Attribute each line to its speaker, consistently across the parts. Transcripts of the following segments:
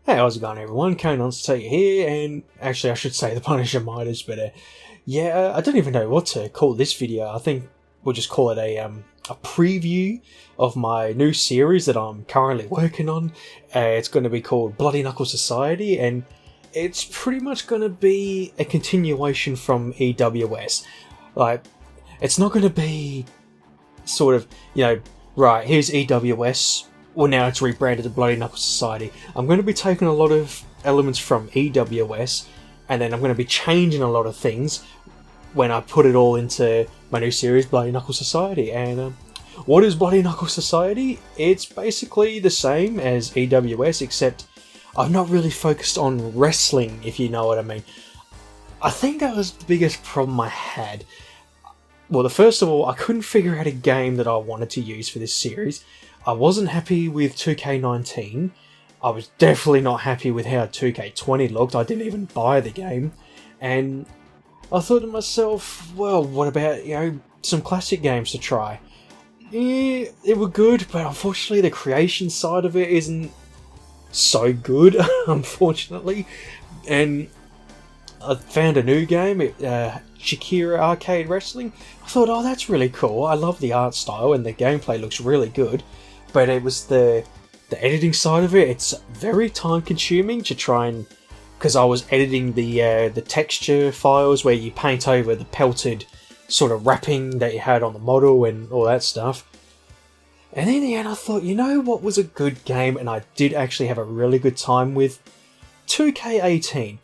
Speaker 1: Hey, how's it going, everyone? Conan to you here, and actually, I should say the Punisher Midas, but I don't even know what to call this video. I think we'll just call it a preview of my new series that I'm currently working on. It's going to be called Bloody Knuckle Society, and it's pretty much going to be a continuation from EWS. Like, it's not going to be sort of, right, here's EWS. Well, now it's rebranded to Bloody Knuckle Society. I'm going to be taking a lot of elements from EWS, and then I'm going to be changing a lot of things when I put it all into my new series, Bloody Knuckle Society. And what is Bloody Knuckle Society? It's basically the same as EWS, except I've not really focused on wrestling, if you know what I mean. I think that was the biggest problem I had. Well, first of all, I couldn't figure out a game that I wanted to use for this series. I wasn't happy with 2K19. I was definitely not happy with how 2K20 looked. I didn't even buy the game. And I thought to myself, well, what about, some classic games to try? Yeah, they were good, but unfortunately the creation side of it isn't so good, unfortunately. And I found a new game, Shakira Arcade Wrestling. I thought, oh, that's really cool. I love the art style and the gameplay looks really good. But it was the editing side of it. It's very time consuming to try and... Because I was editing the texture files where you paint over the pelted sort of wrapping that you had on the model and all that stuff. And in the end I thought, you know what was a good game and I did actually have a really good time with? 2K18.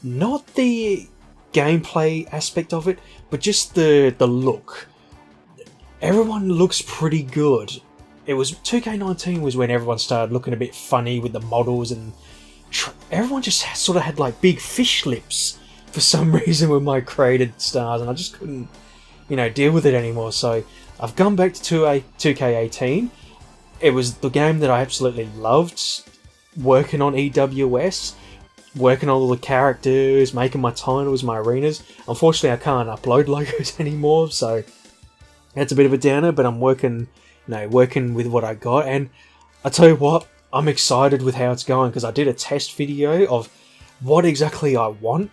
Speaker 1: Not the gameplay aspect of it, but just the look. Everyone looks pretty good. It was 2K19 was when everyone started looking a bit funny with the models, and everyone just sort of had like big fish lips for some reason with my created stars, and I just couldn't, deal with it anymore. So I've gone back to 2K18. It was the game that I absolutely loved, working on EWS, working on all the characters, making my titles, my arenas. Unfortunately, I can't upload logos anymore, so that's a bit of a downer, but I'm working with what I got. And I tell you what, I'm excited with how it's going, because I did a test video of what exactly I want.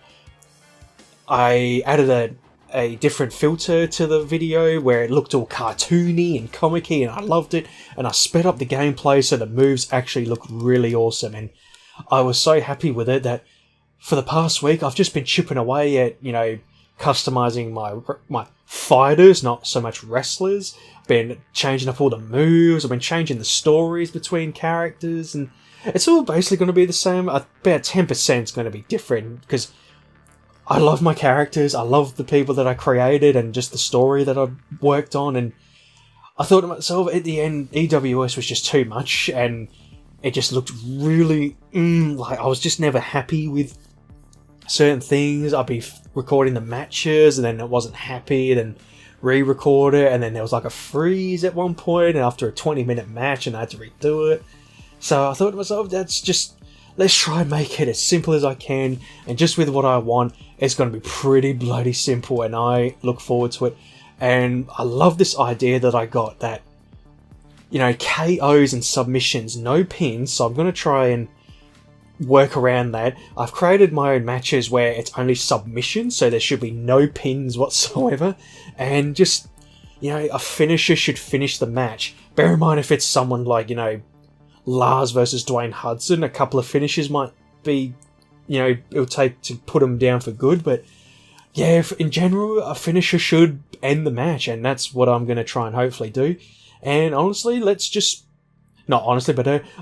Speaker 1: I added a different filter to the video where it looked all cartoony and comic-y, and I loved it. And I sped up the gameplay so the moves actually looked really awesome. And I was so happy with it that for the past week I've just been chipping away at, customizing my fighters, not so much wrestlers. Been changing up all the moves. I've been changing the stories between characters, and it's all basically going to be the same. About 10% is going to be different, because I love my characters, I love the people that I created, and just the story that I've worked on. And I thought to myself, at the end, EWS was just too much, and it just looked really, like I was just never happy with certain things. I'd be recording the matches, and then it wasn't happy, then re-record it, and then there was like a freeze at one point, and after a 20-minute match, and I had to redo it. So I thought to myself, let's try and make it as simple as I can, and just with what I want, it's going to be pretty bloody simple, and I look forward to it. And I love this idea that I got, that KOs and submissions, no pins. So I'm going to try and work around that. I've created my own matches where it's only submissions, so there should be no pins whatsoever, and just, a finisher should finish the match. Bear in mind, if it's someone like, Lars versus Dwayne Hudson, a couple of finishes might be, it'll take to put them down for good, but yeah, in general, a finisher should end the match, and that's what I'm going to try and hopefully do. And honestly, I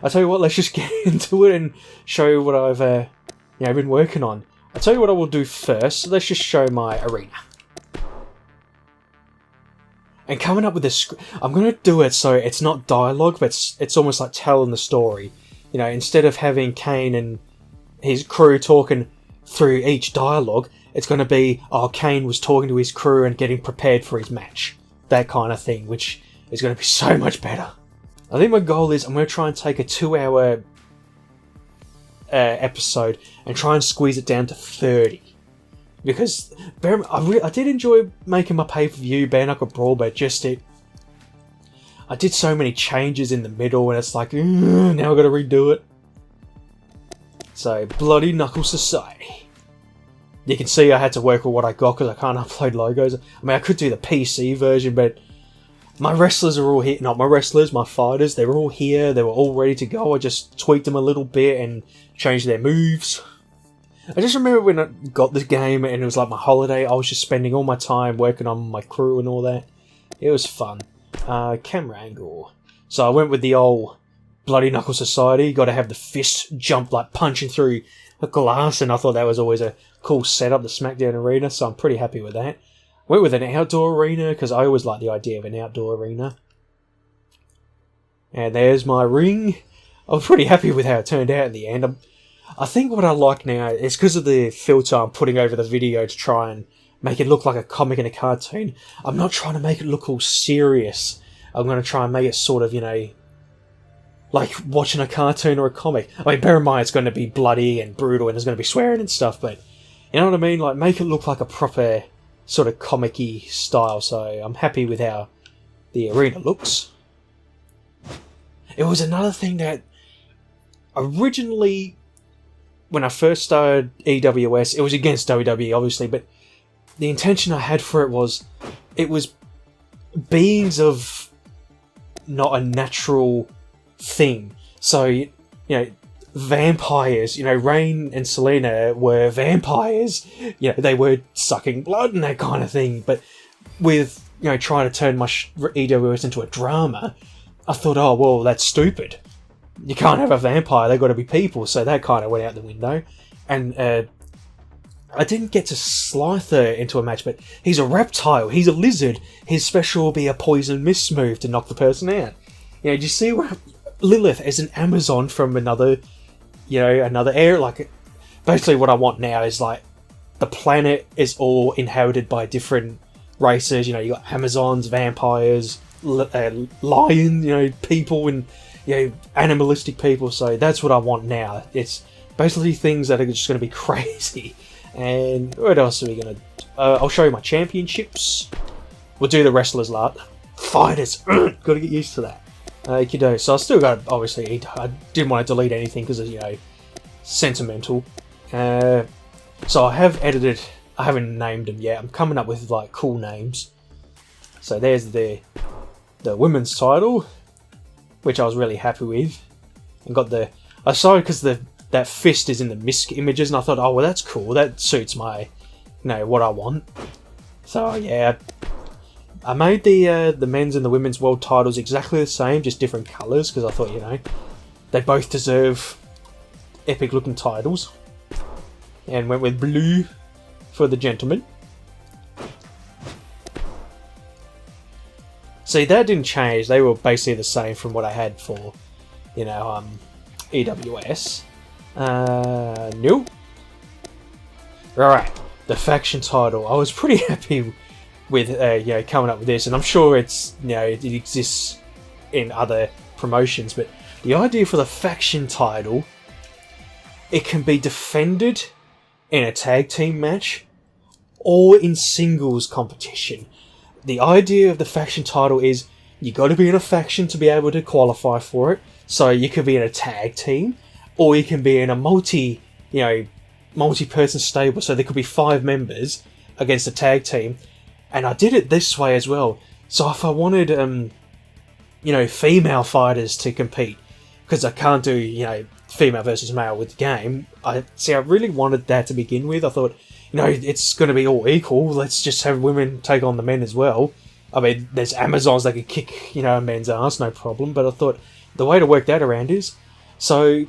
Speaker 1: tell you what, let's just get into it and show you what I've been working on. I'll tell you what I will do first. Let's just show my arena. And coming up with this, I'm going to do it so it's not dialogue, but it's almost like telling the story. Instead of having Kane and his crew talking through each dialogue, it's going to be, Kane was talking to his crew and getting prepared for his match. That kind of thing, which is going to be so much better. I think my goal is I'm going to try and take a 2-hour episode and try and squeeze it down to 30. Because I did enjoy making my pay-per-view Bare Knuckle Brawl, but I did so many changes in the middle, and it's like, now I've got to redo it. So, Bloody Knuckle Society. You can see I had to work with what I got because I can't upload logos. I mean, I could do the PC version, but my wrestlers are all here. Not my wrestlers, my fighters. They were all here. They were all ready to go. I just tweaked them a little bit and changed their moves. I just remember when I got this game and it was like my holiday. I was just spending all my time working on my crew and all that. It was fun. Camera angle. So I went with the old Bloody Knuckle Society. Got to have the fist jump like punching through a glass, and I thought that was always a cool setup, the SmackDown arena. So I'm pretty happy with that. Went with an outdoor arena because I always like the idea of an outdoor arena. And there's my ring. I was pretty happy with how it turned out in the end. I think what I like now is because of the filter I'm putting over the video to try and make it look like a comic and a cartoon. I'm not trying to make it look all serious. I'm going to try and make it sort of, you know, like watching a cartoon or a comic. I mean, bear in mind it's going to be bloody and brutal and there's going to be swearing and stuff, but you know what I mean? Like, make it look like a proper sort of comic-y style, so I'm happy with how the arena looks. It was another thing that originally, when I first started EWS, it was against WWE obviously, but the intention I had for it was beings of not a natural thing. So, you know, vampires, you know, Rain and Selena were vampires, you know, they were sucking blood and that kind of thing, but with, you know, trying to turn my EWS into a drama, I thought, oh, well, that's stupid. You can't have a vampire, they've got to be people, so that kind of went out the window. And I didn't get to Slither into a match, but he's a reptile, he's a lizard, his special will be a poison mist move to knock the person out. You know, do you see what Lilith is an Amazon from another, you know, another area? Like, basically what I want now is like the planet is all inhabited by different races. You know, you got Amazons, vampires, lion, you know, people, and you know, animalistic people. So that's what I want now. It's basically things that are just going to be crazy. And what else are we going to? I'll show you my championships. We'll do the wrestlers lot. Fighters, got to get used to that. Kiddo. So I still got, obviously, I didn't want to delete anything because of, you know, sentimental. So I have edited, I haven't named them yet. I'm coming up with like cool names. So there's the women's title, which I was really happy with. And got I saw it because that fist is in the misc images, and I thought, oh well, that's cool. That suits my, you know, what I want. So yeah. I made the men's and the women's world titles exactly the same, just different colours, because I thought, you know, they both deserve epic looking titles. And went with blue for the gentlemen. See, that didn't change. They were basically the same from what I had for, you know, EWS. No. Alright, the faction title. I was pretty happy with you know, coming up with this, and I'm sure it's, you know, it exists in other promotions, but the idea for the faction title, it can be defended in a tag team match or in singles competition. The idea of the faction title is you got to be in a faction to be able to qualify for it. So you could be in a tag team, or you can be in a multi-person stable. So there could be 5 members against a tag team. And I did it this way as well. So if I wanted, you know, female fighters to compete, because I can't do, you know, female versus male with the game. I really wanted that to begin with. I thought, you know, it's going to be all equal. Let's just have women take on the men as well. I mean, there's Amazons that could kick, you know, a man's ass, no problem. But I thought the way to work that around is, so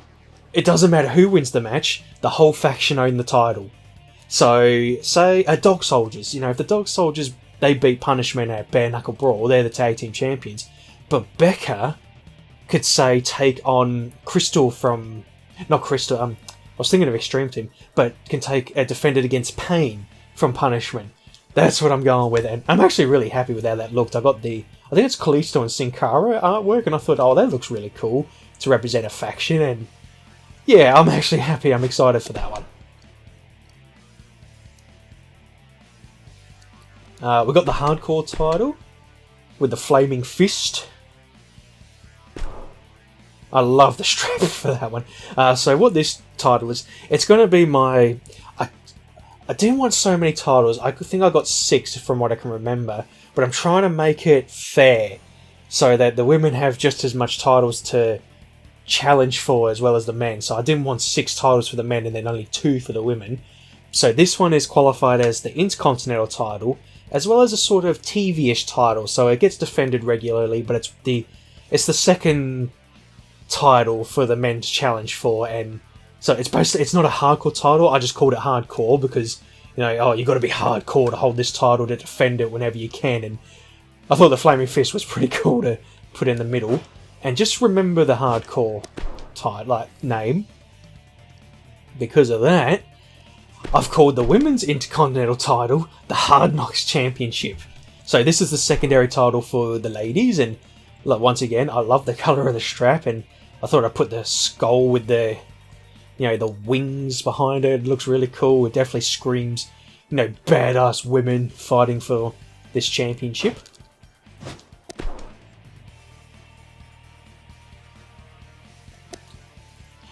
Speaker 1: it doesn't matter who wins the match, the whole faction own the title. So, say Dog Soldiers, you know, if the Dog Soldiers, they beat Punishment at Bare Knuckle Brawl, they're the tag team champions. But Becca could, say, take on Crystal from, not Crystal, I was thinking of Extreme Team, but can take defend it against Pain from Punishment. That's what I'm going with, and I'm actually really happy with how that looked. I got I think it's Kalisto and Sin Cara artwork, and I thought, oh, that looks really cool to represent a faction, and yeah, I'm actually happy, I'm excited for that one. We got the Hardcore title with the Flaming Fist. I love the strap for that one. So what this title is, it's going to be my... I didn't want so many titles. I think I got 6 from what I can remember. But I'm trying to make it fair, so that the women have just as much titles to challenge for as well as the men. So I didn't want 6 titles for the men and then only 2 for the women. So this one is qualified as the Intercontinental title, as well as a sort of TV-ish title. So it gets defended regularly, but it's the second title for the men to challenge for, and so it's not a hardcore title. I just called it hardcore because, you know, you got to be hardcore to hold this title, to defend it whenever you can. And I thought the Flaming Fist was pretty cool to put in the middle. And just remember the hardcore name. Because of that, I've called the Women's Intercontinental title the Hard Knocks Championship. So this is the secondary title for the ladies, and once again, I love the colour of the strap, and I thought I'd put the skull with the, you know, the wings behind it. It looks really cool. It definitely screams, you know, badass women fighting for this championship.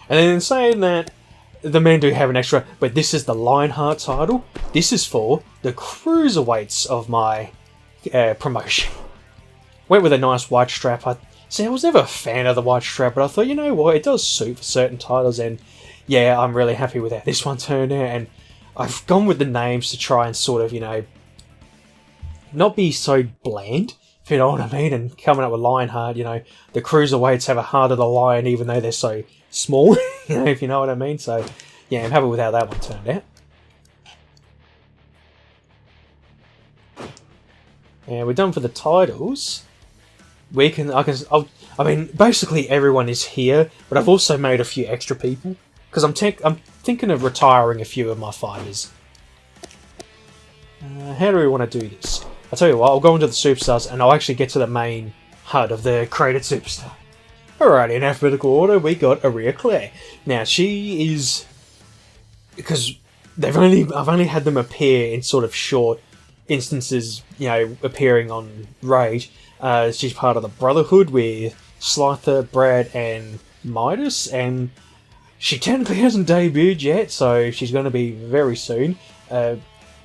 Speaker 1: And then saying that, the men do have an extra, but this is the Lionheart title. This is for the cruiserweights of my promotion. Went with a nice white strap. I was never a fan of the white strap, but I thought, you know what, it does suit for certain titles, and yeah, I'm really happy with how this one turned out. And I've gone with the names to try and sort of, you know, not be so bland, if you know what I mean, and coming up with Lionheart, you know, the cruiserweights have a heart of the lion even though they're so small, you know, if you know what I mean. So yeah, I'm happy with how that one turned out. And we're done for the titles. I mean, basically everyone is here, but I've also made a few extra people because I'm thinking of retiring a few of my fighters. How do we want to do this? I'll tell you what, I'll go into the superstars and I'll actually get to the main HUD of the created superstar. Alright, in alphabetical order, we got Aria Claire. Now, she is... because I've only had them appear in sort of short instances, you know, appearing on Rage. She's part of the Brotherhood with Slither, Brad, and Midas, and she technically hasn't debuted yet, so she's going to be very soon.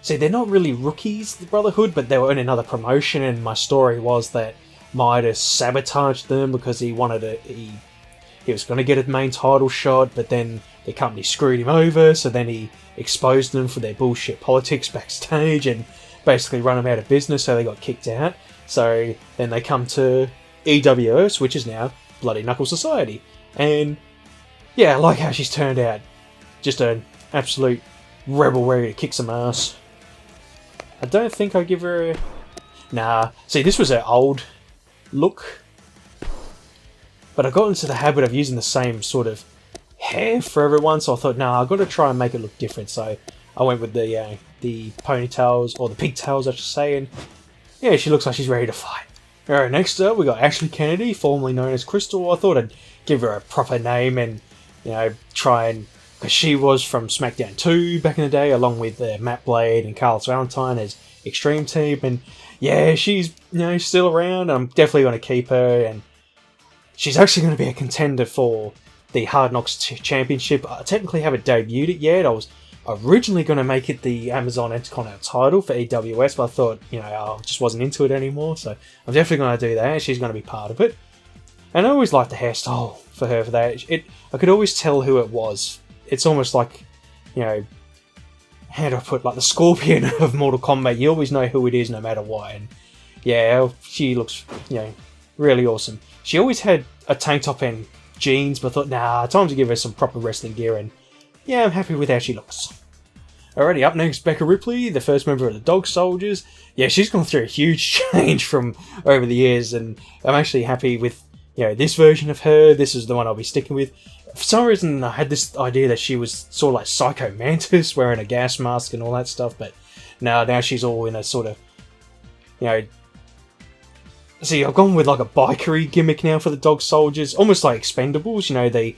Speaker 1: See, they're not really rookies, the Brotherhood, but they were in another promotion, and my story was that Midas sabotaged them because he wanted to... He was going to get a main title shot, but then the company screwed him over, so then he exposed them for their bullshit politics backstage and basically run them out of business, so they got kicked out. So then they come to EWS, which is now Bloody Knuckle Society. And yeah, I like how she's turned out. Just an absolute rebel ready to kick some ass. I don't think I'll give her a... Nah, see, this was her old look. But I got into the habit of using the same sort of hair for everyone, so I thought, nah, I've got to try and make it look different. So I went with the ponytails, or the pigtails, I should say, and yeah, she looks like she's ready to fight. Alright, next up we got Ashley Kennedy, formerly known as Crystal. I thought I'd give her a proper name and, you know, try and... because she was from SmackDown 2 back in the day, along with Matt Blade and Carlos Valentine as Extreme Team, and yeah, she's, you know, still around. I'm definitely going to keep her, and she's actually going to be a contender for the Hard Knocks Championship. I technically haven't debuted it yet. I was originally going to make it the Amazon Intercontinental title for EWS, but I thought, you know, I just wasn't into it anymore, so I'm definitely going to do that. She's going to be part of it. And I always liked the hairstyle for her for that. I could always tell who it was. It's almost like, you know, how do I put, like the Scorpion of Mortal Kombat. You always know who it is no matter what. And yeah, she looks, you know, really awesome. She always had a tank top and jeans, but I thought, nah, time to give her some proper wrestling gear, and yeah, I'm happy with how she looks. Alrighty, up next, Becca Ripley, the first member of the Dog Soldiers. Yeah, she's gone through a huge change from over the years, and I'm actually happy with, you know, this version of her. This is the one I'll be sticking with. For some reason, I had this idea that she was sort of like Psycho Mantis, wearing a gas mask and all that stuff, but now she's all in a sort of, you know... See, I've gone with like a bikery gimmick now for the Dog Soldiers, almost like Expendables. You know, they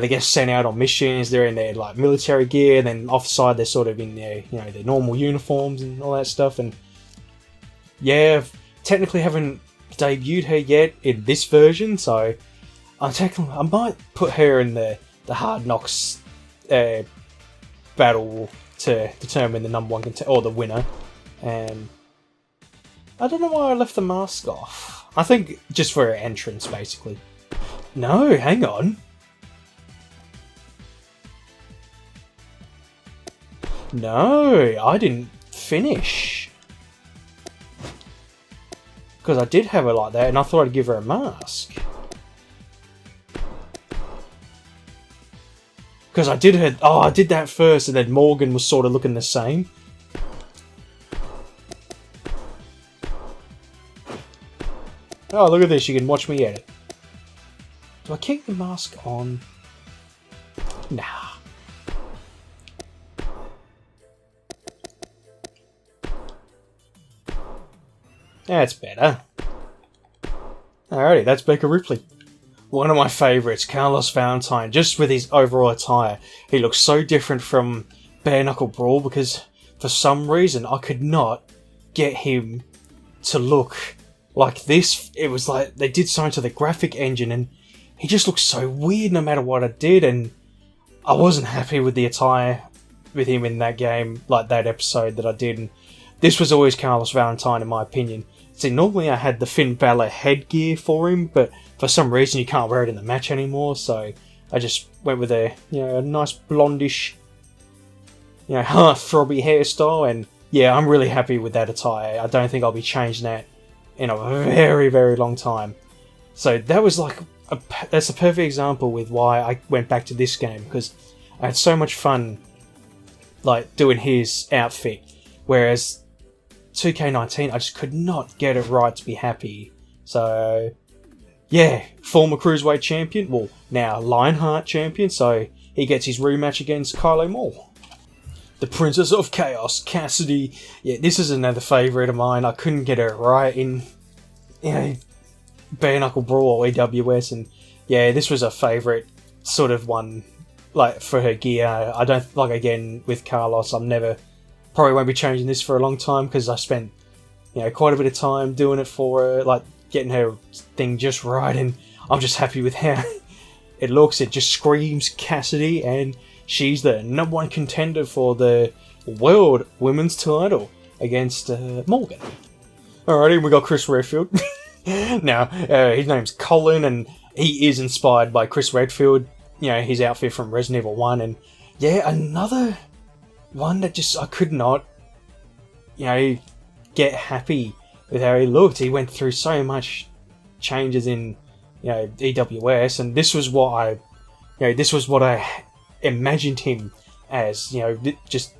Speaker 1: get sent out on missions. They're in their like military gear, and then offside they're sort of in their, you know, their normal uniforms and all that stuff. And yeah, technically haven't debuted her yet in this version, so I might put her in the Hard Knocks battle to determine the number one or the winner. And I don't know why I left the mask off. I think just for her entrance, basically. No, hang on. No, I didn't finish. Because I did have her like that, and I thought I'd give her a mask. Because I did that first, and then Morgan was sort of looking the same. Oh, look at this, you can watch me edit. Do I keep the mask on? Nah. That's better. Alrighty, that's Baker Ripley. One of my favourites, Carlos Valentine, just with his overall attire. He looks so different from Bare Knuckle Brawl because for some reason I could not get him to look like this. It was like they did something to the graphic engine and he just looked so weird no matter what I did, and I wasn't happy with the attire with him in that game, like that episode that I did. And this was always Carlos Valentine in my opinion. See, normally I had the Finn Balor headgear for him, but for some reason you can't wear it in the match anymore, so I just went with a nice blondish, heart-throbby hairstyle, and yeah, I'm really happy with that attire. I don't think I'll be changing that in a very, very long time. So that was like, that's a perfect example with why I went back to this game, because I had so much fun like doing his outfit, whereas 2K19, I just could not get it right to be happy. So, yeah, former Cruiserweight champion, well, now Lionheart champion, so he gets his rematch against Kylo Moore. The Princess of Chaos, Cassidy. Yeah, this is another favourite of mine. I couldn't get it right in, Bare Knuckle Brawl or EWS, and yeah, this was a favourite sort of one, like, for her gear. I don't, like, again, with Carlos, probably won't be changing this for a long time because I spent, quite a bit of time doing it for her, like getting her thing just right, and I'm just happy with how it looks. It just screams Cassidy, and she's the number one contender for the World Women's title against Morgan. Alrighty, we got Chris Redfield. Now, his name's Colin, and he is inspired by Chris Redfield, his outfit from Resident Evil 1, and yeah, another one that just I could not, get happy with how he looked. He went through so much changes in, EWS, and this was what I imagined him as, just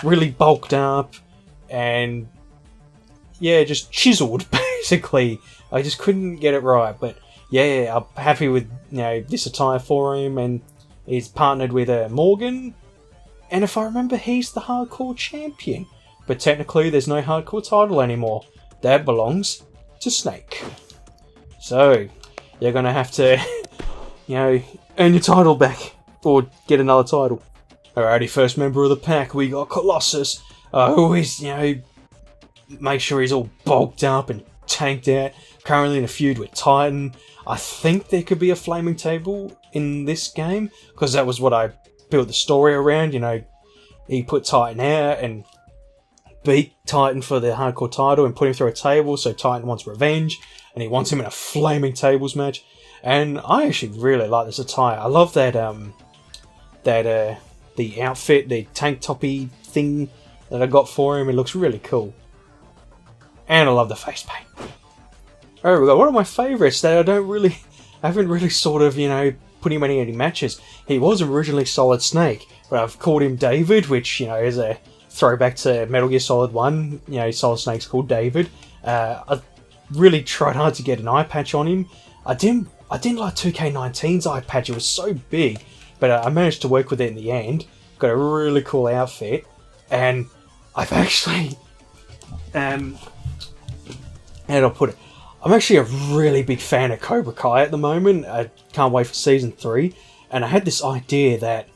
Speaker 1: really bulked up and just chiseled basically. I just couldn't get it right, but yeah, I'm happy with this attire for him, and he's partnered with Morgan. And if I remember, he's the hardcore champion. But technically, there's no hardcore title anymore. That belongs to Snake. So, you're going to have to, earn your title back. Or get another title. Alrighty, first member of the pack, we got Colossus. Always, make sure he's all bulked up and tanked out. Currently in a feud with Titan. I think there could be a flaming table in this game, because that was what I built the story around. He put Titan out and beat Titan for the hardcore title and put him through a table, so Titan wants revenge and he wants him in a flaming tables match. And I actually really like this attire. I love that the outfit, the tank toppy thing that I got for him. It looks really cool. And I love the face paint. Alright, we got one of my favourites that I haven't really sort of, put him in any matches. He was originally Solid Snake, but I've called him David, which, is a throwback to Metal Gear Solid 1. Solid Snake's called David. I really tried hard to get an eye patch on him. I didn't like 2K19's eye patch, it was so big, but I managed to work with it in the end. Got a really cool outfit, and I've actually, how do I put it? I'm actually a really big fan of Cobra Kai at the moment. I can't wait for Season 3. And I had this idea that,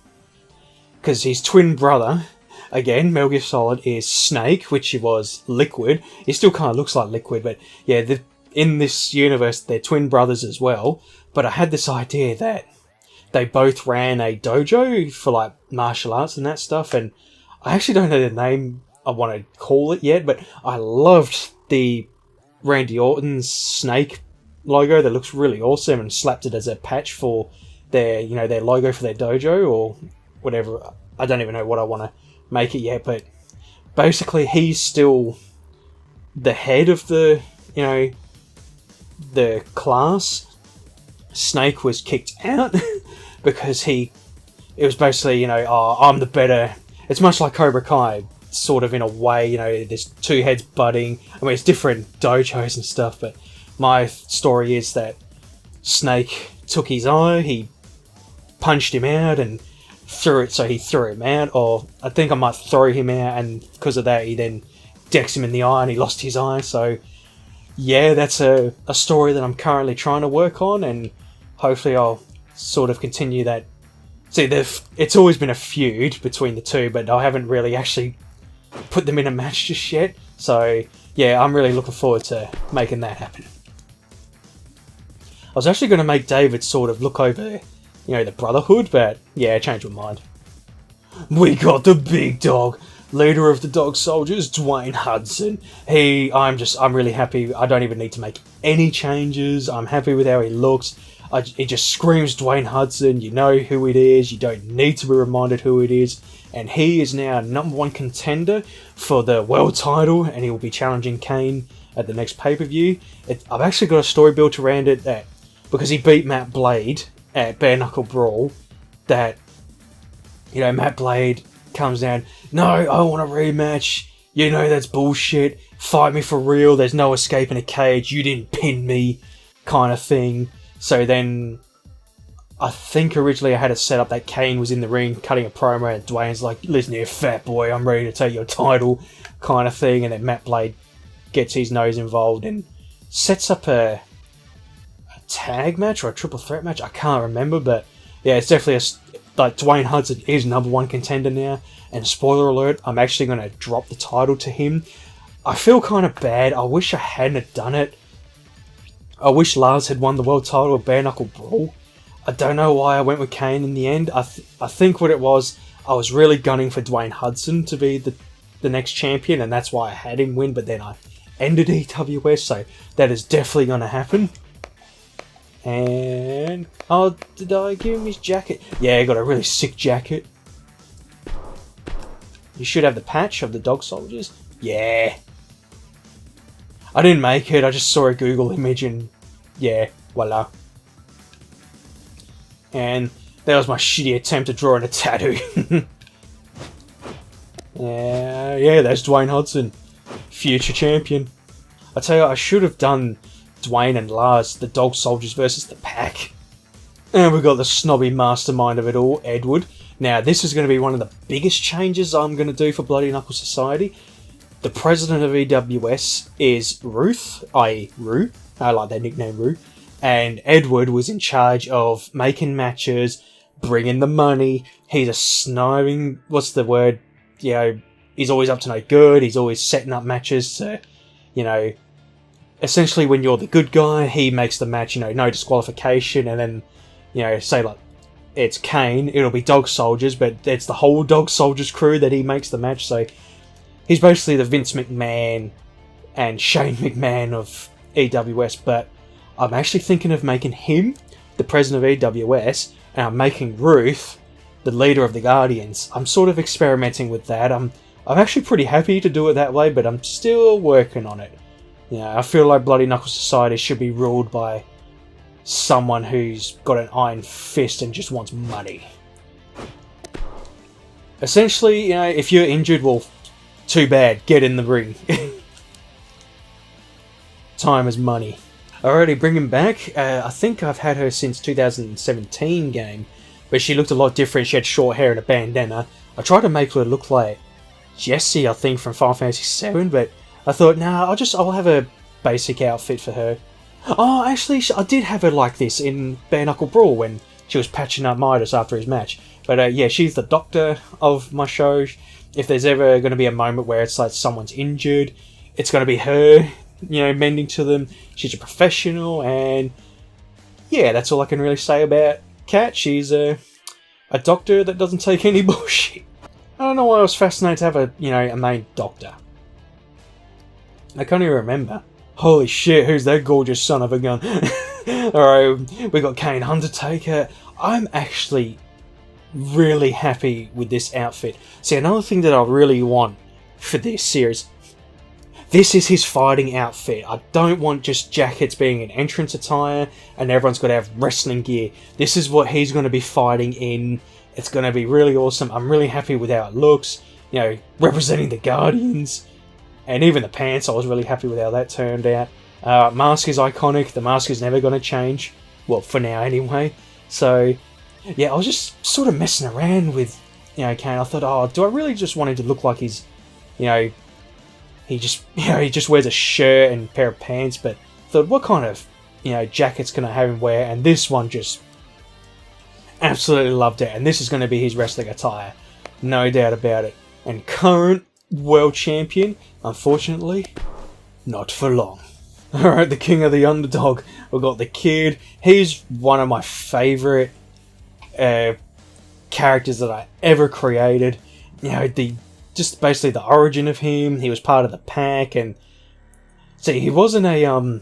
Speaker 1: because his twin brother, again, Metal Gear Solid, is Snake, which he was Liquid. He still kind of looks like Liquid, but yeah, in this universe, they're twin brothers as well. But I had this idea that they both ran a dojo for like martial arts and that stuff, and I actually don't know the name I want to call it yet, but I loved the Randy Orton's snake logo that looks really awesome, and slapped it as a patch for their, you know, their logo for their dojo or whatever. I don't even know what I want to make it yet, but basically he's still the head of the, you know, the class. Snake was kicked out because it was basically, you know, oh, I'm the better. It's much like Cobra Kai, sort of, in a way, you know, there's two heads butting. I mean, it's different dojos and stuff, but my story is that Snake took his eye, he punched him out and threw it, so he threw him out, or I think I might throw him out, and because of that he then decks him in the eye and he lost his eye. So yeah, that's a story that I'm currently trying to work on, and hopefully I'll sort of continue that. See, it's always been a feud between the two, but I haven't really actually put them in a match just yet. So yeah, I'm really looking forward to making that happen. I was actually going to make David sort of look over, you know, the Brotherhood, but yeah, I changed my mind. We got the big dog, leader of the dog soldiers, Dwayne Hudson. I'm really happy. I don't even need to make any changes. I'm happy with how he looks. It just screams Dwayne Hudson. You know who it is. You don't need to be reminded who it is. And he is now #1 contender for the world title, and he will be challenging Kane at the next pay-per-view. I've actually got a story built around it that, because he beat Matt Blade at Bare Knuckle Brawl, that, you know, Matt Blade comes down, no, I want a rematch, you know that's bullshit, fight me for real, there's no escaping a cage, you didn't pin me, kind of thing. So then, I think originally I had it set up that Kane was in the ring cutting a promo, and Dwayne's like, listen here, fat boy, I'm ready to take your title, kind of thing, and then Matt Blade gets his nose involved and sets up a tag match or a triple threat match, I can't remember, but yeah, it's definitely like Dwayne Hudson is #1 contender now, and spoiler alert, I'm actually going to drop the title to him. I feel kind of bad. I wish I hadn't done it. I wish Lars had won the world title of Bare Knuckle Brawl. I don't know why I went with Kane in the end. I think what it was, I was really gunning for Dwayne Hudson to be the next champion, and that's why I had him win, but then I ended EWS, so that is definitely going to happen. And oh, did I give him his jacket? Yeah, I got a really sick jacket. You should have the patch of the dog soldiers. Yeah. I didn't make it, I just saw a Google image and yeah, voila. And that was my shitty attempt at drawing a tattoo. Yeah, that's Dwayne Hudson, future champion. I tell you, I should have done Dwayne and Lars, the dog soldiers versus the pack. And we've got the snobby mastermind of it all, Edward. Now, this is going to be one of the biggest changes I'm going to do for Bloody Knuckle Society. The president of EWS is Ruth, i.e. Rue. I like that nickname, Rue. And Edward was in charge of making matches, bringing the money. He's a sniping, what's the word? You know, he's always up to no good. He's always setting up matches to, you know, essentially when you're the good guy, he makes the match, you know, no disqualification. And then, you know, say like, it's Kane, it'll be Dog Soldiers, but it's the whole Dog Soldiers crew that he makes the match. So he's basically the Vince McMahon and Shane McMahon of EWS, but I'm actually thinking of making him the president of EWS, and I'm making Ruth the leader of the Guardians. I'm sort of experimenting with that. I'm actually pretty happy to do it that way, but I'm still working on it. You know, I feel like Bloody Knuckle Society should be ruled by someone who's got an iron fist and just wants money. Essentially, you know, if you're injured, well, too bad, get in the ring. Time is money. Alrighty, bring him back. I think I've had her since 2017 game, where she looked a lot different. She had short hair and a bandana. I tried to make her look like Jessie, I think, from Final Fantasy VII, but I thought, nah, I'll have a basic outfit for her. Oh, actually, I did have her like this in Bare Knuckle Brawl when she was patching up Midas after his match. But yeah, she's the doctor of my show. If there's ever going to be a moment where it's like someone's injured, it's going to be her, you know, mending to them. She's a professional, and yeah, that's all I can really say about Kat. She's a doctor that doesn't take any bullshit. I don't know why I was fascinated to have a main doctor. I can't even remember. Holy shit, who's that gorgeous son of a gun? Alright, we got Kane Undertaker. I'm actually really happy with this outfit. See, another thing that I really want for this series, this is his fighting outfit. I don't want just jackets being an entrance attire and everyone's got to have wrestling gear. This is what he's going to be fighting in. It's going to be really awesome. I'm really happy with how it looks. Representing the Guardians. And even the pants, I was really happy with how that turned out. Mask is iconic. The mask is never going to change. Well, for now anyway. So, yeah, I was just sort of messing around with, Kane. I thought, oh, do I really just want him to look like he's, he just wears a shirt and a pair of pants, but I thought, what kind of, jackets can I have him wear? And this one just absolutely loved it. And this is going to be his wrestling attire. No doubt about it. And current world champion, unfortunately, not for long. Alright, the king of the underdog. We've got the Kid. He's one of my favourite characters that I ever created. Just basically the origin of him. He was part of the pack, and see, he wasn't a I'm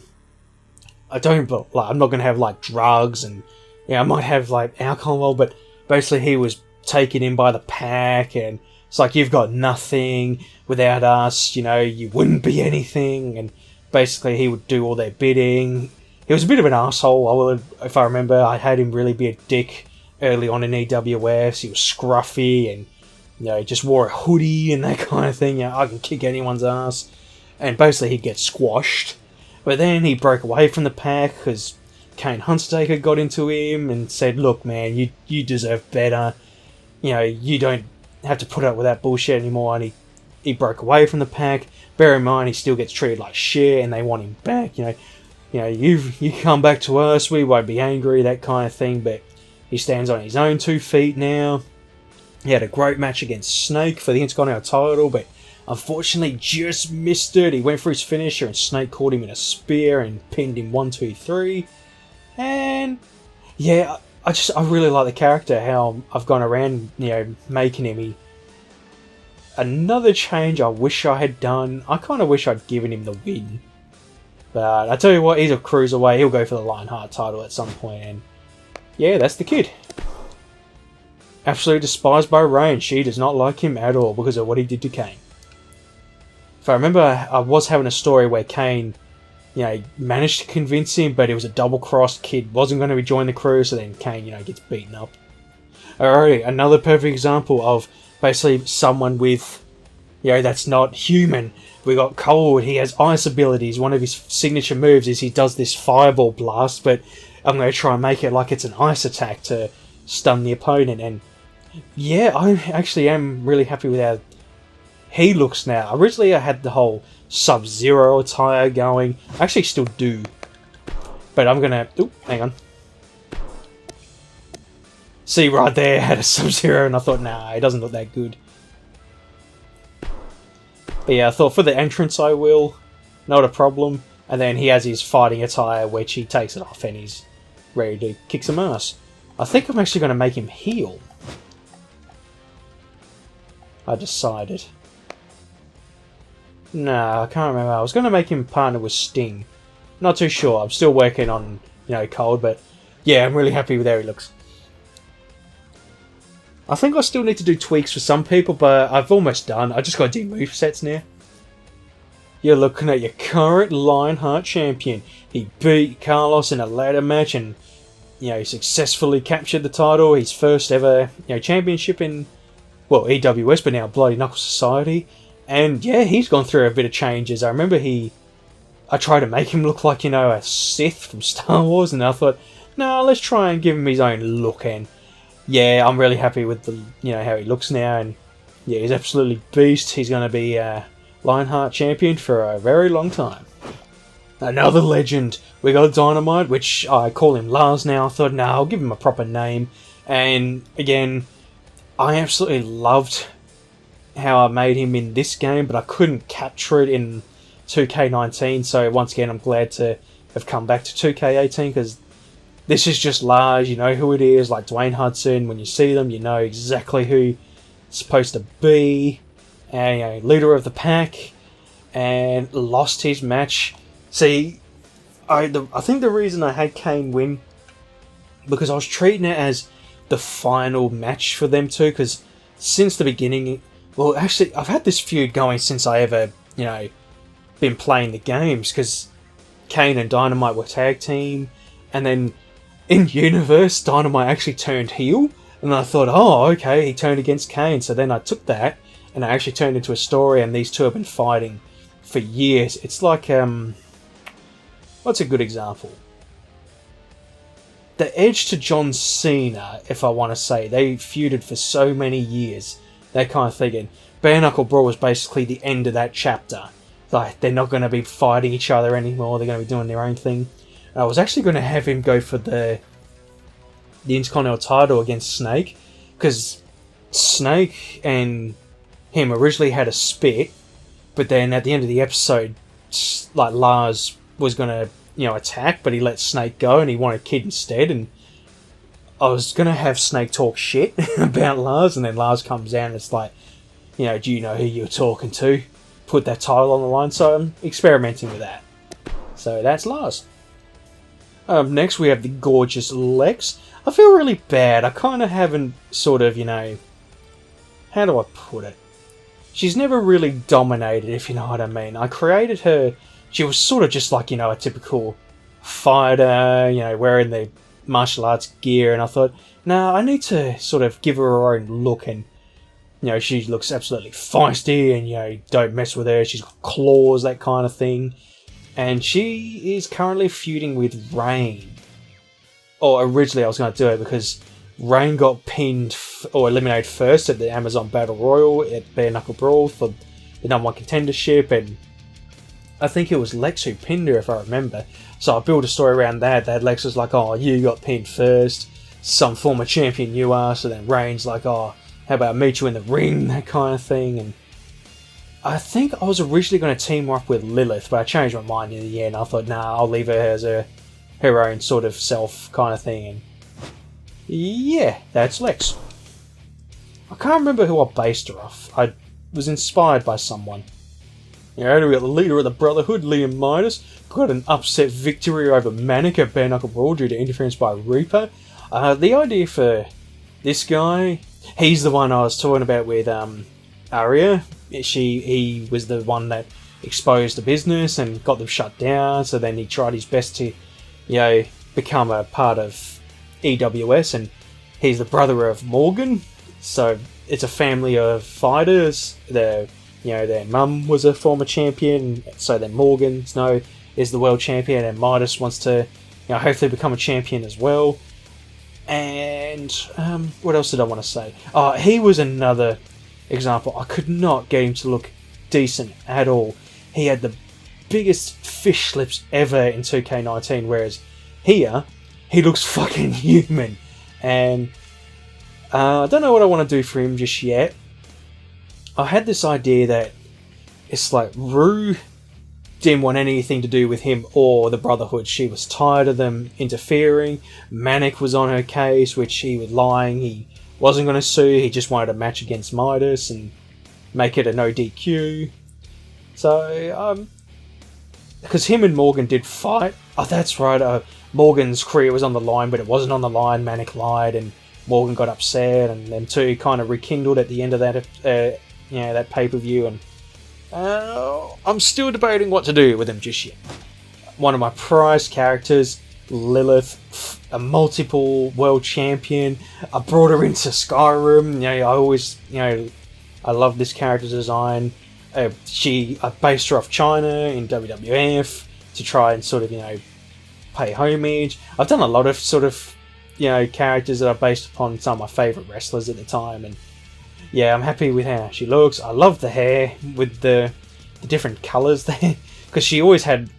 Speaker 1: not going to have like drugs, and I might have like alcohol, but basically he was taken in by the pack, and it's like, you've got nothing without us, you wouldn't be anything, and basically he would do all their bidding. He was a bit of an asshole. If I remember, I had him really be a dick early on in EWS. He was scruffy, and he just wore a hoodie and that kind of thing. I can kick anyone's ass, and basically he'd get squashed. But then he broke away from the pack because Kane Undertaker got into him and said, "Look, man, you deserve better. You don't have to put up with that bullshit anymore." And he broke away from the pack. Bear in mind, he still gets treated like shit, and they want him back. You come back to us, we won't be angry, that kind of thing. But he stands on his own 2 feet now. He had a great match against Snake for the Intercontinental title, but unfortunately just missed it. He went for his finisher, and Snake caught him in a spear and pinned him 1, 2, 3. And yeah, I really like the character, how I've gone around, making him. Another change I wish I had done, I kind of wish I'd given him the win. But I tell you what, he's a cruiserweight, he'll go for the Lionheart title at some point, and yeah, that's the Kid. Absolutely despised by Reign. She does not like him at all because of what he did to Kane. If I remember, I was having a story where Kane, managed to convince him, but it was a double-crossed. Kid wasn't going to join the crew, so then Kane, gets beaten up. Alright, another perfect example of basically someone with, that's not human. We got Cole, he has ice abilities. One of his signature moves is he does this fireball blast, but I'm going to try and make it like it's an ice attack to stun the opponent. And yeah, I actually am really happy with how he looks now. Originally I had the whole Sub-Zero attire going. I actually still do. But I'm going to... Oop, hang on. See, right there, I had a Sub-Zero, and I thought, nah, it doesn't look that good. But yeah, I thought for the entrance I will. Not a problem. And then he has his fighting attire, which he takes it off and he's ready to kick some ass. I think I'm actually going to make him heel. I decided. Nah, I can't remember. I was going to make him partner with Sting. Not too sure. I'm still working on, Cold, but yeah, I'm really happy with how he looks. I think I still need to do tweaks for some people, but I've almost done. I just got to do movesets now. You're looking at your current Lionheart champion. He beat Carlos in a ladder match and, successfully captured the title. His first ever, championship in, EWS, but now Bloody Knuckle Society. And yeah, he's gone through a bit of changes. I remember I tried to make him look like, a Sith from Star Wars, and I thought, no, let's try and give him his own look. And yeah, I'm really happy with how he looks now, and yeah, he's absolutely beast. He's going to be Lionheart champion for a very long time. Another legend. We got Dynamite, which I call him Lars now. I thought, no, I'll give him a proper name. And again, I absolutely loved how I made him in this game, but I couldn't capture it in 2K19. So once again, I'm glad to have come back to 2K18 because this is just Lars, you know who it is, like Dwayne Hudson. When you see them, you know exactly who it's supposed to be. And, you know, leader of the pack, and lost his match. See, I think the reason I had Kane win, because I was treating it as the final match for them two, because since the beginning, well, actually, I've had this feud going since I ever, you know, been playing the games, because Kane and Dynamite were tag team, and then in Universe, Dynamite actually turned heel, and I thought, oh, okay, he turned against Kane, so then I took that, and it actually turned into a story, and these two have been fighting for years. It's like, what's a good example? The Edge to John Cena, if I want to say. They feuded for so many years. That kind of thing. And Bare Knuckle Brawl was basically the end of that chapter. Like, they're not going to be fighting each other anymore. They're going to be doing their own thing. And I was actually going to have him go for the Intercontinental title against Snake. Because Snake and him originally had a spit. But then at the end of the episode, like, Lars was going to, you know, attack, but he let Snake go and he wanted Kid instead. And I was going to have Snake talk shit about Lars, and then Lars comes out and it's like, you know, do you know who you're talking to? Put that title on the line. So I'm experimenting with that. So that's Lars. Next we have the gorgeous Lex. I feel really bad. I kind of haven't sort of, you know, how do I put it? She's never really dominated, if you know what I mean. I created her. She was sort of just like, you know, a typical fighter, you know, wearing the martial arts gear, and I thought, no, I need to sort of give her own look, and, you know, she looks absolutely feisty, and, you know, don't mess with her, she's got claws, that kind of thing. And she is currently feuding with Rain. Or originally I was going to do it because Rain got pinned or eliminated first at the Amazon Battle Royal at Bare Knuckle Brawl for the #1 contendership, and I think it was Lex who pinned her, if I remember. So I built a story around that. That Lex was like, oh, you got pinned first, some former champion you are. So then Rain's like, oh, how about I meet you in the ring, that kind of thing. And I think I was originally going to team her up with Lilith, but I changed my mind in the end. I thought, nah, I'll leave her as her own sort of self kind of thing. And yeah, that's Lex. I can't remember who I based her off. I was inspired by someone. You know, we got the leader of the Brotherhood, Liam Midas, got an upset victory over Manic at Bare Knuckle Brawl due to interference by Reaper. The idea for this guy, he's the one I was talking about with Arya. He was the one that exposed the business and got them shut down, so then he tried his best to, you know, become a part of EWS, and he's the brother of Morgan, so it's a family of fighters. Their mum was a former champion, so then Morgan is the world champion, and Midas wants to, you know, hopefully become a champion as well. And what else did I want to say? Oh, he was another example. I could not get him to look decent at all. He had the biggest fish lips ever in 2K19, whereas here, he looks fucking human. And I don't know what I want to do for him just yet. I had this idea that it's like Rue didn't want anything to do with him or the Brotherhood. She was tired of them interfering. Manic was on her case, which he was lying. He wasn't going to sue. He just wanted a match against Midas and make it a no DQ. So, because him and Morgan did fight. Oh, that's right. Morgan's career was on the line, but it wasn't on the line. Manic lied, and Morgan got upset, and them two kind of rekindled at the end of that, that pay-per-view. And I'm still debating what to do with him just yet. One of my prized characters, Lilith, a multiple world champion. I brought her into Skyrim. You know, I love this character design. I based her off China in WWF to try and sort of, you know, pay homage. I've done a lot of sort of, you know, characters that are based upon some of my favourite wrestlers at the time, and yeah, I'm happy with how she looks. I love the hair with the different colours there, because she always had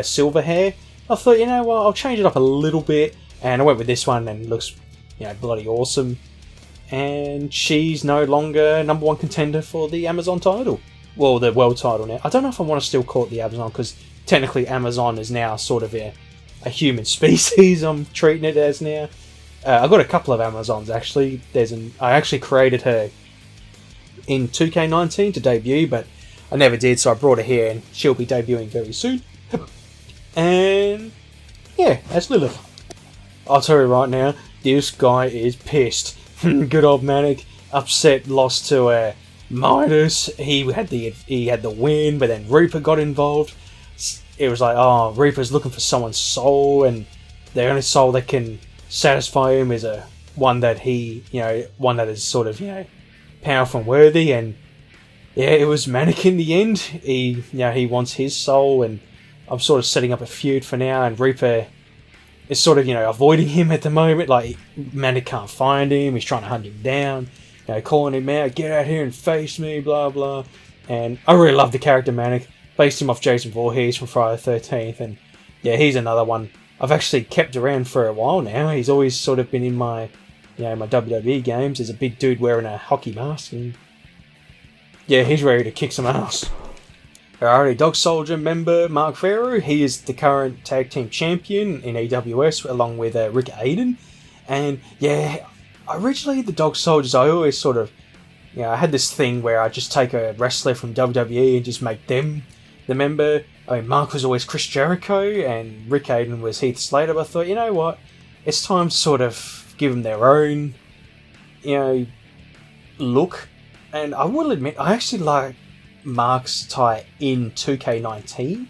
Speaker 1: silver hair. I thought, you know what, I'll change it up a little bit, and I went with this one, and it looks, you know, bloody awesome. And she's no longer #1 contender for the Amazon title. Well, the world title now. I don't know if I want to still call it the Amazon, because technically Amazon is now sort of a human species. I'm treating it as now. I got a couple of Amazons actually. I actually created her in 2K19 to debut, but I never did, so I brought her here, and she'll be debuting very soon. And yeah, that's Lilith. I'll tell you right now, this guy is pissed. Good old Manic, upset, lost to Midas. He had the win, but then Reaper got involved. It was like, oh, Reaper's looking for someone's soul, and the only soul that can satisfy him is one that is sort of, powerful and worthy. And yeah, it was Manic in the end. He wants his soul, and I'm sort of setting up a feud for now, and Reaper is sort of, avoiding him at the moment. Like, Manic can't find him, he's trying to hunt him down, calling him out, get out here and face me, blah blah. And I really love the character Manic. Based him off Jason Voorhees from Friday the 13th, and yeah, he's another one I've actually kept around for a while now. He's always sort of been in my WWE games. There's a big dude wearing a hockey mask, and yeah, he's ready to kick some ass. Alrighty, Dog Soldier member Mark Farrow, he is the current tag team champion in AWS along with Rick Aiden. And yeah, originally the Dog Soldiers, I always sort of, I had this thing where I just take a wrestler from WWE and just make them the member. I mean, Mark was always Chris Jericho and Rick Aiden was Heath Slater, but I thought, you know what, it's time to sort of give them their own, look. And I will admit, I actually like Mark's attire in 2K19,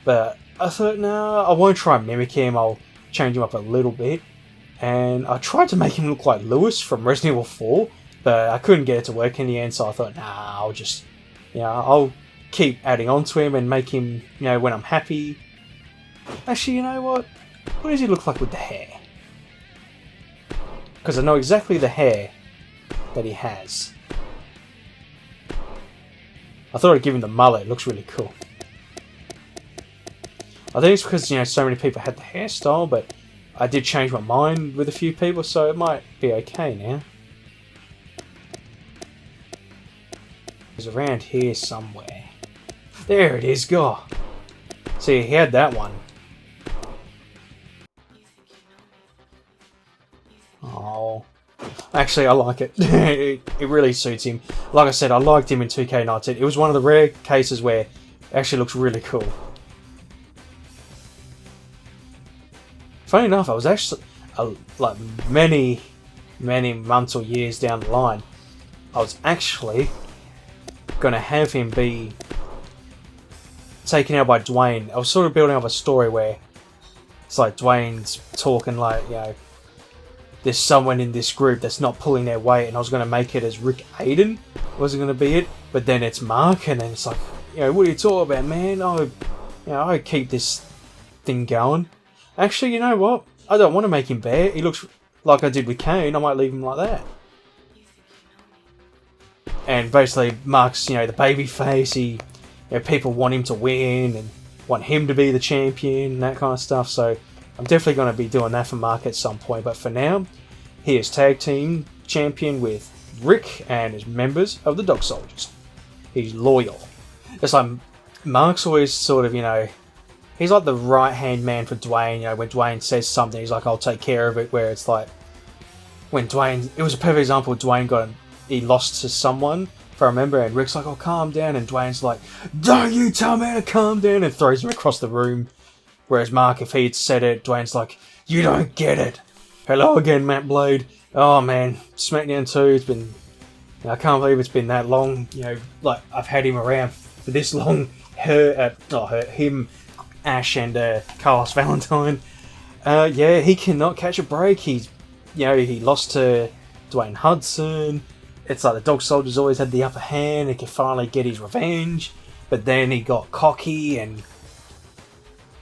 Speaker 1: but I thought, no, I won't try and mimic him, I'll change him up a little bit. And I tried to make him look like Lewis from Resident Evil 4, but I couldn't get it to work in the end, so I thought, nah, I'll just, I'll keep adding on to him and make him, when I'm happy. Actually, you know what? What does he look like with the hair? Because I know exactly the hair that he has. I thought I'd give him the mullet, it looks really cool. I think it's because, so many people had the hairstyle, but I did change my mind with a few people, so it might be okay now. It's around here somewhere. There it is, go. See, he had that one. Oh. Actually, I like it. It really suits him. Like I said, I liked him in 2K19. It was one of the rare cases where it actually looks really cool. Funny enough, I was actually, like many months or years down the line, I was actually going to have him be taken out by Dwayne. I was sort of building up a story where it's like Dwayne's talking like, there's someone in this group that's not pulling their weight, and I was going to make it as Rick Aiden wasn't going to be it, but then it's Mark, and then it's like, what are you talking about, man? I keep this thing going. Actually, you know what? I don't want to make him bad. He looks like I did with Kane. I might leave him like that. And basically, Mark's, the baby face. People want him to win and want him to be the champion and that kind of stuff. So I'm definitely going to be doing that for Mark at some point. But for now, he is tag team champion with Rick and his members of the Dog Soldiers. He's loyal. It's like Mark's always sort of, he's like the right-hand man for Dwayne. When Dwayne says something, he's like, I'll take care of it. Where it's like, when Dwayne, it was a perfect example. Dwayne he lost to someone, if I remember, and Rick's like, oh, calm down. And Dwayne's like, don't you tell me to calm down, and throws him across the room. Whereas Mark, if he had said it, Dwayne's like, you don't get it. Hello again, Matt Blade. Oh, man, SmackDown 2, it's been, I can't believe it's been that long. Like, I've had him around for this long. Him, Ash, and Carlos Valentine. He cannot catch a break. He lost to Dwayne Hudson. It's like the Dog Soldiers always had the upper hand. He could finally get his revenge, but then he got cocky and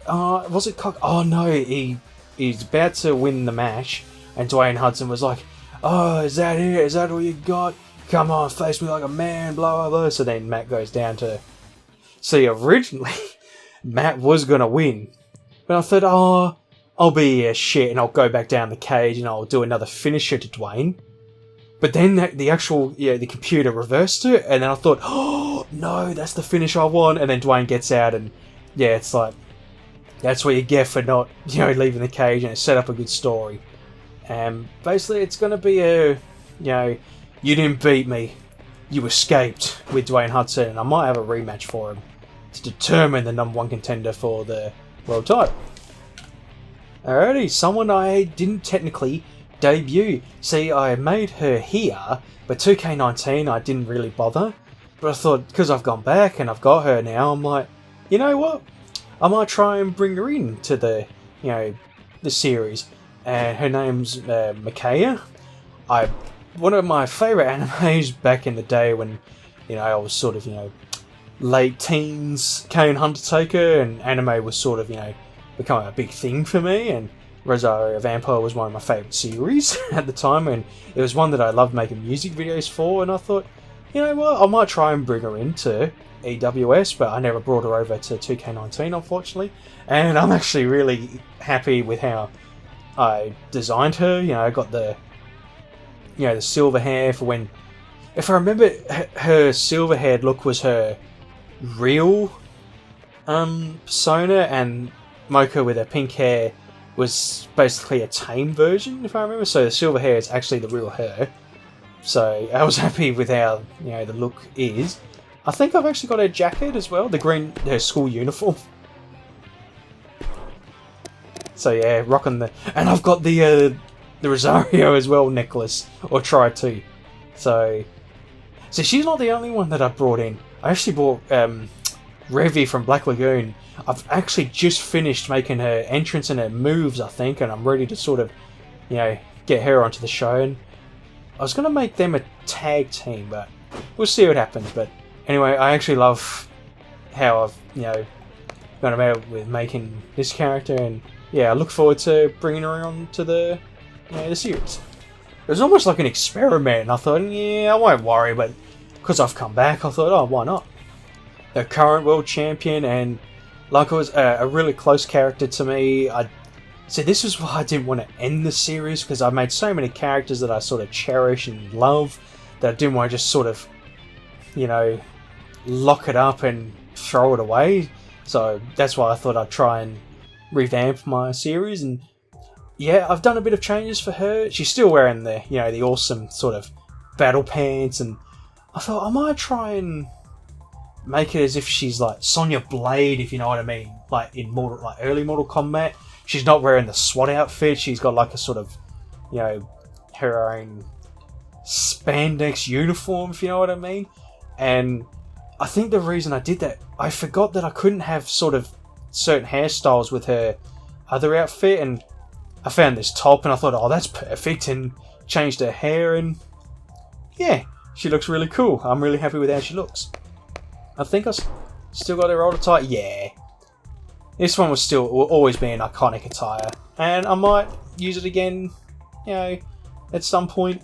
Speaker 1: was it cocky? Oh no, he's about to win the match, and Dwayne Hudson was like, "Oh, is that it? Is that all you got? Come on, face me like a man." Blah blah blah. So then Matt goes down to. See, originally Matt was gonna win, but I thought, oh, I'll be a shit and I'll go back down the cage and I'll do another finisher to Dwayne. But then the computer reversed it, and then I thought, oh no, that's the finish I want. And then Dwayne gets out, and it's like, That's what you get for not, leaving the cage and set up a good story. And basically, it's going to be you didn't beat me, you escaped with Dwayne Hudson, and I might have a rematch for him to determine the #1 contender for the world title. Alrighty, someone I didn't technically debut. See, I made her here, but 2K19 I didn't really bother. But I thought, because I've gone back and I've got her now, I'm like, you know what? I might try and bring her in to the, the series. And her name's Mikaya. One of my favourite animes back in the day when, I was sort of, late teens, Kane Hunter Taker, and anime was sort of, becoming a big thing for me, and Rosario Vampire was one of my favourite series at the time, and it was one that I loved making music videos for, and I thought, you know what, I might try and bring her into EWS, but I never brought her over to 2K19, unfortunately, and I'm actually really happy with how I designed her. I got the the silver hair for when, if I remember, her silver haired look was her real persona, and Mocha with her pink hair was basically a tame version, if I remember. So the silver hair is actually the real her. So I was happy with how the look is. I think I've actually got her jacket as well, her school uniform. So yeah, rocking and I've got the Rosario as well necklace, or try to. So she's not the only one that I brought in. I actually bought Revy from Black Lagoon. I've actually just finished making her entrance and her moves, I think, and I'm ready to sort of, get her onto the show. And I was going to make them a tag team, but we'll see what happens. But anyway, I actually love how I've, gone about with making this character, and yeah, I look forward to bringing her on to the series. It was almost like an experiment, and I thought, yeah, I won't worry, but because I've come back, I thought, oh, why not? The current world champion, and like it was a really close character to me. So this is why I didn't want to end the series, because I made so many characters that I sort of cherish and love that I didn't want to just sort of, lock it up and throw it away. So that's why I thought I'd try and revamp my series. And yeah, I've done a bit of changes for her. She's still wearing the, the awesome sort of battle pants, and I thought I might try and make it as if she's like Sonya Blade, if you know what I mean, like in early Mortal Kombat. She's not wearing the SWAT outfit. She's got like a sort of, her own spandex uniform, if you know what I mean. And I think the reason I did that, I forgot that I couldn't have sort of certain hairstyles with her other outfit, and I found this top and I thought, oh, that's perfect, and changed her hair, and yeah, she looks really cool. I'm really happy with how she looks. I think I still got her old attire. Yeah. This one will always be an iconic attire. And I might use it again, at some point.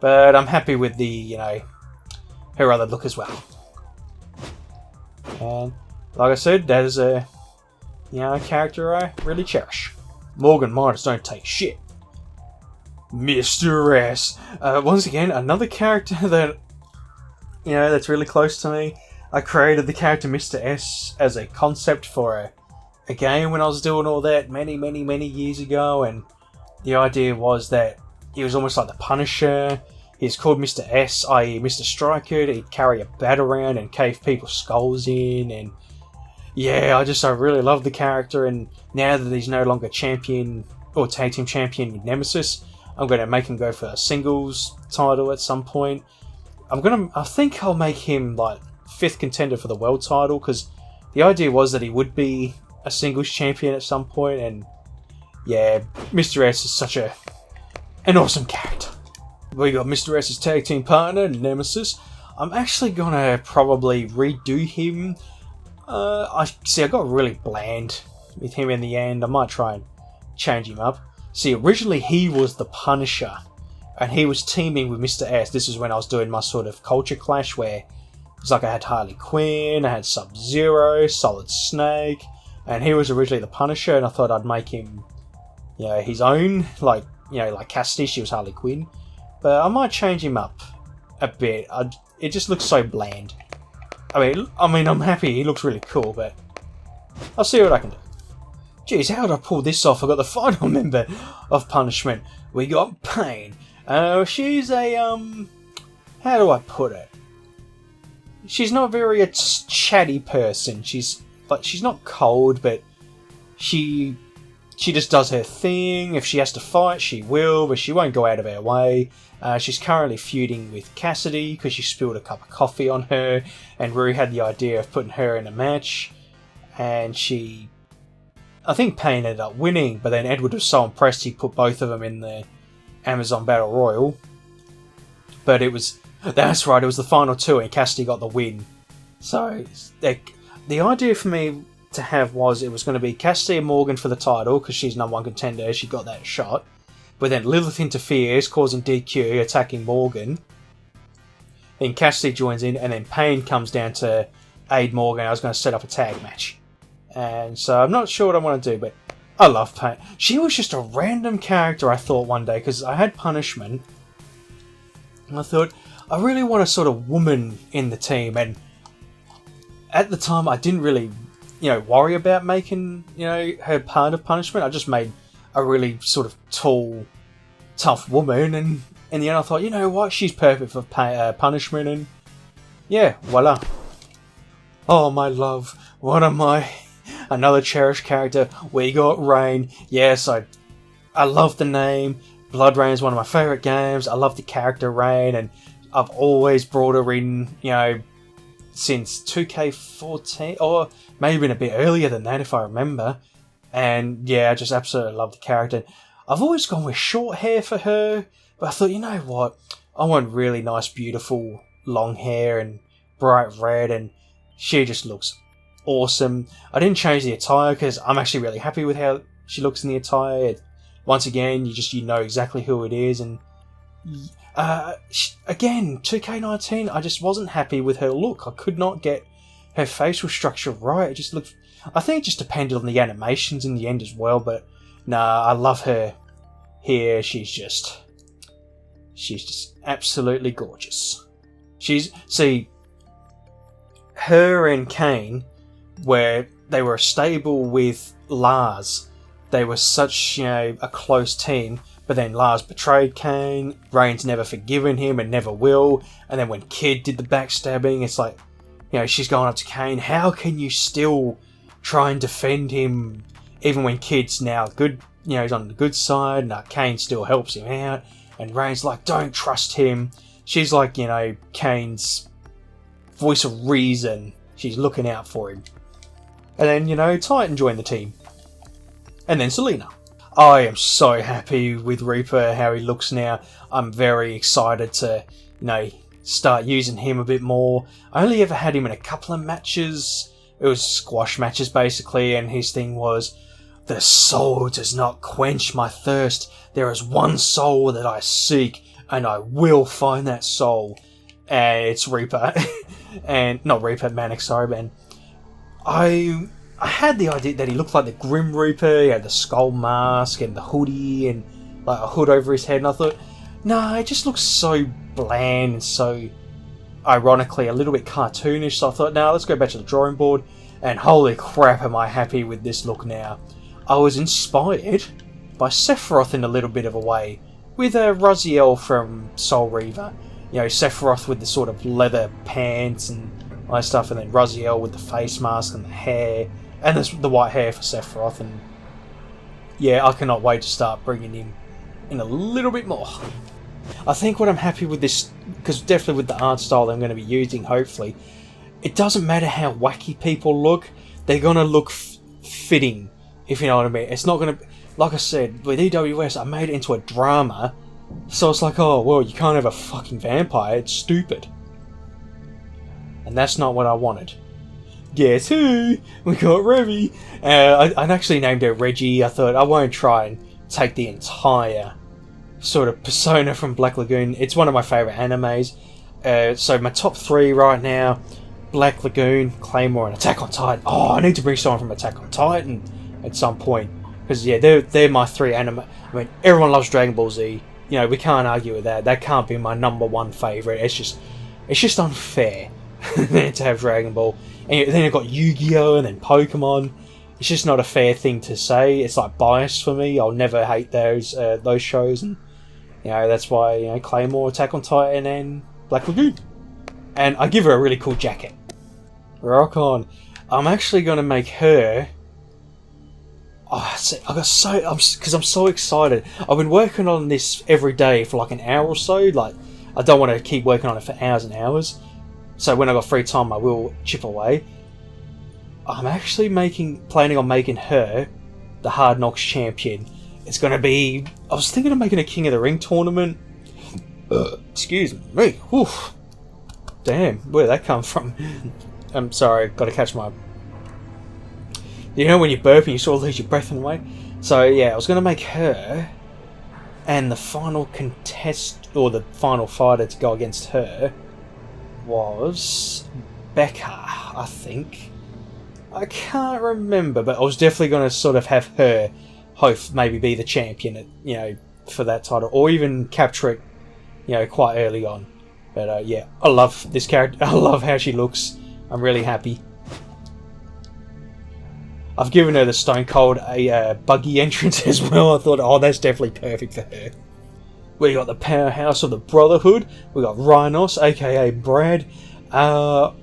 Speaker 1: But I'm happy with the, her other look as well. And like I said, that is a, character I really cherish. Morgan Midas don't take shit. Mr. S. Once again, another character that, that's really close to me. I created the character Mr. S as a concept for a game when I was doing all that many, many, many years ago, and the idea was that he was almost like the Punisher. He's called Mr. S, i.e. Mr. Striker. He'd carry a bat around and cave people's skulls in, and yeah, I really love the character, and now that he's no longer champion or tag team champion with Nemesis, I'm going to make him go for a singles title at some point. I think I'll make him like 5th contender for the world title, because the idea was that he would be a singles champion at some point, and yeah, Mr. S is such an awesome character. We got Mr. S's tag team partner, Nemesis. I'm actually gonna probably redo him. I got really bland with him in the end. I might try and change him up. See, originally he was the Punisher, and he was teaming with Mr. S. This is when I was doing my sort of culture clash, where it was like I had Harley Quinn, I had Sub-Zero, Solid Snake, and he was originally the Punisher, and I thought I'd make him, his own, like Cassidy, she was Harley Quinn. But I might change him up a bit. It just looks so bland. I mean, I'm happy. He looks really cool, but I'll see what I can do. Geez, how did I pull this off? I got the final member of Punishment. We got Pain. She's a, how do I put it? She's not very a chatty person. She's not cold, but she just does her thing. If she has to fight, she will, but she won't go out of her way. She's currently feuding with Cassidy because she spilled a cup of coffee on her, and Rue had the idea of putting her in a match, and I think Pain ended up winning, but then Edward was so impressed he put both of them in the Amazon Battle Royal. But that's right, it was the final two and Cassidy got the win. So the idea for me to have was it was going to be Cassidy and Morgan for the title because she's number one contender, she got that shot. But then Lilith interferes, causing DQ, attacking Morgan. Then Cassidy joins in, and then Pain comes down to aid Morgan. I was going to set up a tag match. And so I'm not sure what I want to do, but I love Pain. She was just a random character, I thought, one day, because I had Punishment. And I thought, I really want a sort of woman in the team. And at the time, I didn't really, worry about making, her part of Punishment. I just made a really sort of tall, tough woman. And in the end, I thought, you know what? She's perfect for Punishment. And yeah, voila. Oh, my love. What am I? Another cherished character. We got Rain. Yes, I love the name. Blood Rain is one of my favourite games. I love the character Rain, and I've always brought her in, since 2K14, or maybe even a bit earlier than that if I remember. And yeah, I just absolutely love the character. I've always gone with short hair for her, but I thought, you know what? I want really nice, beautiful, long hair and bright red, and she just looks awesome. I didn't change the attire because I'm actually really happy with how she looks in the attire. Once again, you know exactly who it is, and again, 2K19, I just wasn't happy with her look. I could not get her facial structure right. It just looked. I think it just depended on the animations in the end as well. But nah, I love her here. She's just absolutely gorgeous. Her and Kane, where they were stable with Lars. They were such, a close team, but then Lars betrayed Kane, Rain's never forgiven him and never will, and then when Kid did the backstabbing, it's like, she's going up to Kane, how can you still try and defend him, even when Kid's now good, he's on the good side, and Kane still helps him out, and Rain's like, don't trust him. She's like, Kane's voice of reason, she's looking out for him. And then, Titan joined the team. And then Selena. I am so happy with Reaper, how he looks now. I'm very excited to, start using him a bit more. I only ever had him in a couple of matches. It was squash matches, basically, and his thing was, the soul does not quench my thirst. There is one soul that I seek, and I will find that soul. And it's Reaper. And, not Reaper, Manic, sorry, man. I had the idea that he looked like the Grim Reaper. He had the skull mask and the hoodie and like a hood over his head, and I thought, nah, it just looks so bland and so ironically a little bit cartoonish. So I thought, nah, let's go back to the drawing board. And holy crap, am I happy with this look now. I was inspired by Sephiroth in a little bit of a way, with Raziel from Soul Reaver. Sephiroth with the sort of leather pants and all that stuff, and then Raziel with the face mask and the hair. And there's the white hair for Sephiroth, and yeah, I cannot wait to start bringing him in a little bit more. I think what I'm happy with this, because definitely with the art style I'm going to be using, hopefully, it doesn't matter how wacky people look, they're going to look fitting, if you know what I mean. It's not going to, like I said, with EWS, I made it into a drama, so it's like, oh, well, you can't have a fucking vampire, it's stupid. And that's not what I wanted. Guess who? We got Revy. I actually named her Reggie. I thought I won't try and take the entire sort of persona from Black Lagoon. It's one of my favourite animes. So my top three right now, Black Lagoon, Claymore, and Attack on Titan. Oh, I need to bring someone from Attack on Titan at some point. Because, yeah, they're my three anime. I mean, everyone loves Dragon Ball Z. We can't argue with that. That can't be my number one favourite. It's just unfair to have Dragon Ball. And then you've got Yu-Gi-Oh! And then Pokemon. it's just not a fair thing to say. It's like biased for me. I'll never hate those shows, and that's why Claymore, Attack on Titan, and Black Lagoon. And I give her a really cool jacket. Rock on. I'm actually gonna make her. Because I'm so excited. I've been working on this every day for like an hour or so. Like, I don't want to keep working on it for hours and hours. So when I got free time, I will chip away. I'm actually planning on making her the Hard Knocks champion. It's going to be... I was thinking of making a King of the Ring tournament. Excuse me. Oof. Damn, where did that come from? I'm sorry, got to catch my... You know when you burp and you sort of lose your breath in a way? So yeah, I was going to make her, and the final or the final fighter to go against her was Becca, I think. I can't remember, but I was definitely going to sort of have her maybe be the champion, for that title, or even capture it, quite early on. But yeah, I love this character. I love how she looks. I'm really happy. I've given her the Stone Cold a buggy entrance as well. I thought, that's definitely perfect for her. We got the powerhouse of the Brotherhood. We got Rhinos, aka Brad. Not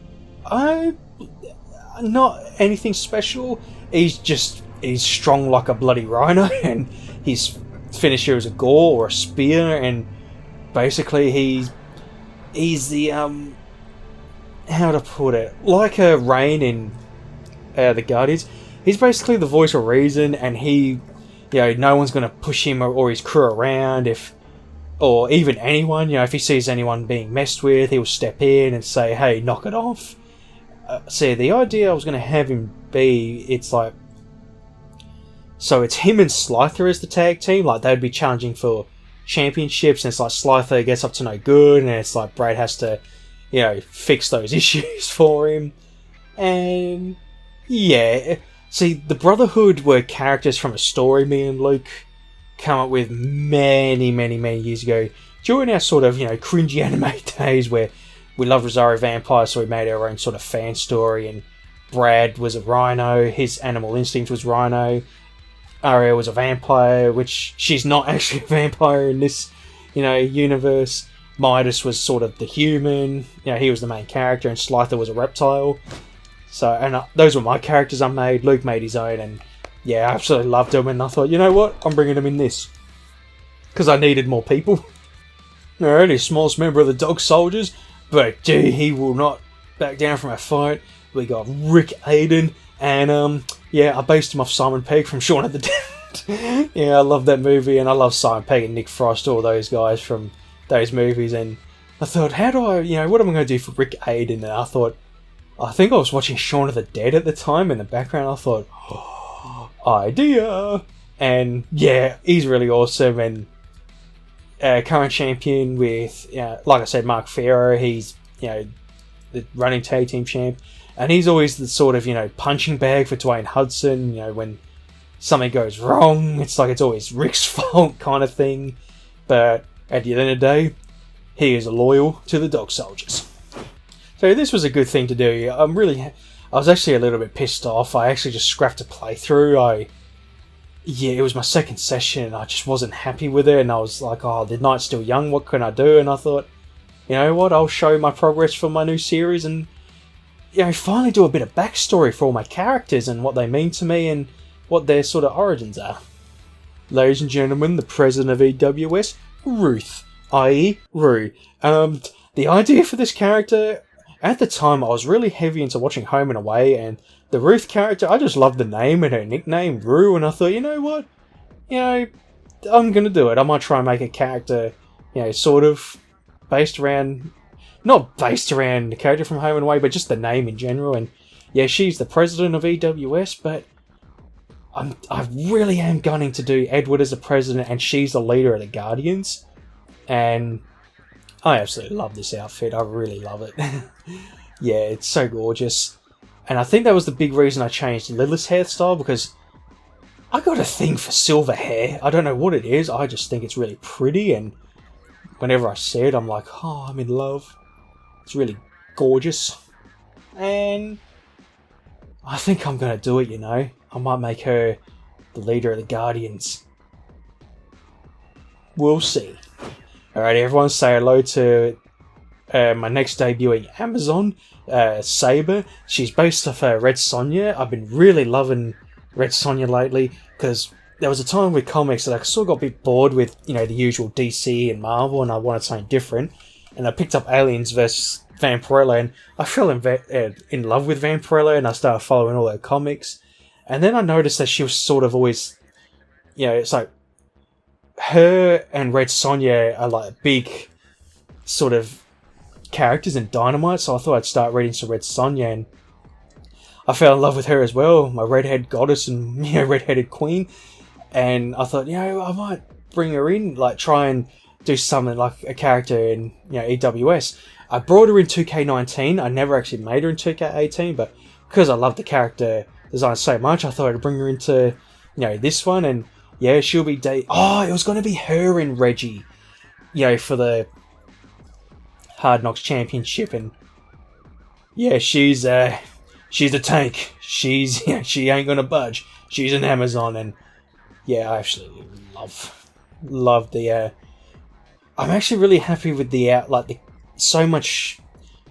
Speaker 1: anything special. He's strong like a bloody rhino, and his finisher is a gore or a spear, and basically he's the how to put it, like a Rain in the Guardians. He's basically the voice of reason, and he, no one's going to push him or his crew around, or even anyone. If he sees anyone being messed with, he'll step in and say, "Hey, knock it off." So the idea I was going to have him be, it's like, so it's him and Slyther as the tag team. Like, they'd be challenging for championships, and it's like Slyther gets up to no good, and it's like Brad has to, fix those issues for him. And yeah. See, the Brotherhood were characters from a story me and Luke come up with many, many, many years ago, during our sort of, cringy anime days where we loved Rosario Vampire, so we made our own sort of fan story, and Brad was a rhino, his animal instinct was rhino, Ariel was a vampire, which she's not actually a vampire in this, universe. Midas was sort of the human, he was the main character, and Slyther was a reptile. So, and those were my characters I made. Luke made his own, and yeah, I absolutely loved them. And I thought, you know what, I'm bringing them in this, because I needed more people. Alright, he's the smallest member of the Dog Soldiers, but gee, he will not back down from a fight. We got Rick Aiden, and I based him off Simon Pegg from Shaun of the Dead. Yeah, I love that movie, and I love Simon Pegg and Nick Frost, all those guys from those movies. And I thought, how do I, what am I going to do for Rick Aiden? And I think I was watching Shaun of the Dead at the time in the background. I thought, idea! And yeah, he's really awesome. And current champion with, like I said, Mark Farrow. He's, the running tag team champ. And he's always the sort of, punching bag for Dwayne Hudson. When something goes wrong, it's like it's always Rick's fault kind of thing. But at the end of the day, he is loyal to the Dog Soldiers. So this was a good thing to do. I was actually a little bit pissed off. I actually just scrapped a playthrough. It was my second session, and I just wasn't happy with it. And I was like, the night's still young. What can I do? And I thought, you know what? I'll show my progress for my new series, and finally do a bit of backstory for all my characters and what they mean to me and what their sort of origins are. Ladies and gentlemen, the president of EWS, Ruth, i.e. Rue. The idea for this character. At the time, I was really heavy into watching Home and Away, and the Ruth character, I just loved the name and her nickname, Rue, and I thought, you know what? I'm going to do it. I might try and make a character, sort of based around, not based around the character from Home and Away, but just the name in general. And yeah, she's the president of EWS, but I really am gunning to do Edward as the president, and she's the leader of the Guardians. And I absolutely love this outfit. I really love it. Yeah, it's so gorgeous. And I think that was the big reason I changed Lilith's hairstyle, because I got a thing for silver hair. I don't know what it is. I just think it's really pretty, and whenever I see it, I'm like, I'm in love. It's really gorgeous. And I think I'm going to do it, I might make her the leader of the Guardians. We'll see. Alright, everyone, say hello to my next debuting Amazon, Saber. She's based off Red Sonja. I've been really loving Red Sonja lately, because there was a time with comics that I sort of got a bit bored with, the usual DC and Marvel, and I wanted something different. And I picked up Aliens vs. Vampirella, and I fell in love with Vampirella, and I started following all her comics. And then I noticed that she was sort of always, it's like her and Red Sonja are like big sort of characters in Dynamite, so I thought I'd start reading some Red Sonja, and I fell in love with her as well, my redhead goddess and redheaded queen. And I thought, I might bring her in, like try and do something like a character in EWS. I brought her in 2K19. I never actually made her in 2K18, but because I love the character design so much, I thought I'd bring her into this one. And she'll be it was going to be her and Reggie, for the Hard Knocks Championship. And she's a tank. She ain't gonna budge. She's an Amazon. And I absolutely love the I'm actually really happy with the so much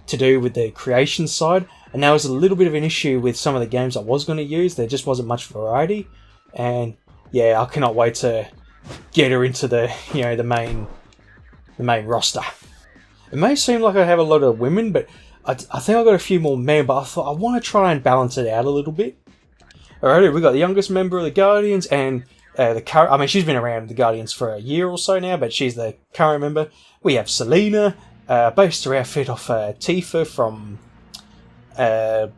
Speaker 1: to do with the creation side, and that was a little bit of an issue with some of the games I was going to use. There just wasn't much variety, and I cannot wait to get her into the the main roster. It may seem like I have a lot of women, but I think I got a few more men, but I thought I want to try and balance it out a little bit. Alrighty, we got the youngest member of the Guardians, and the current. I mean, she's been around the Guardians for a year or so now, but she's the current member. We have Selena, based her outfit off Tifa from oh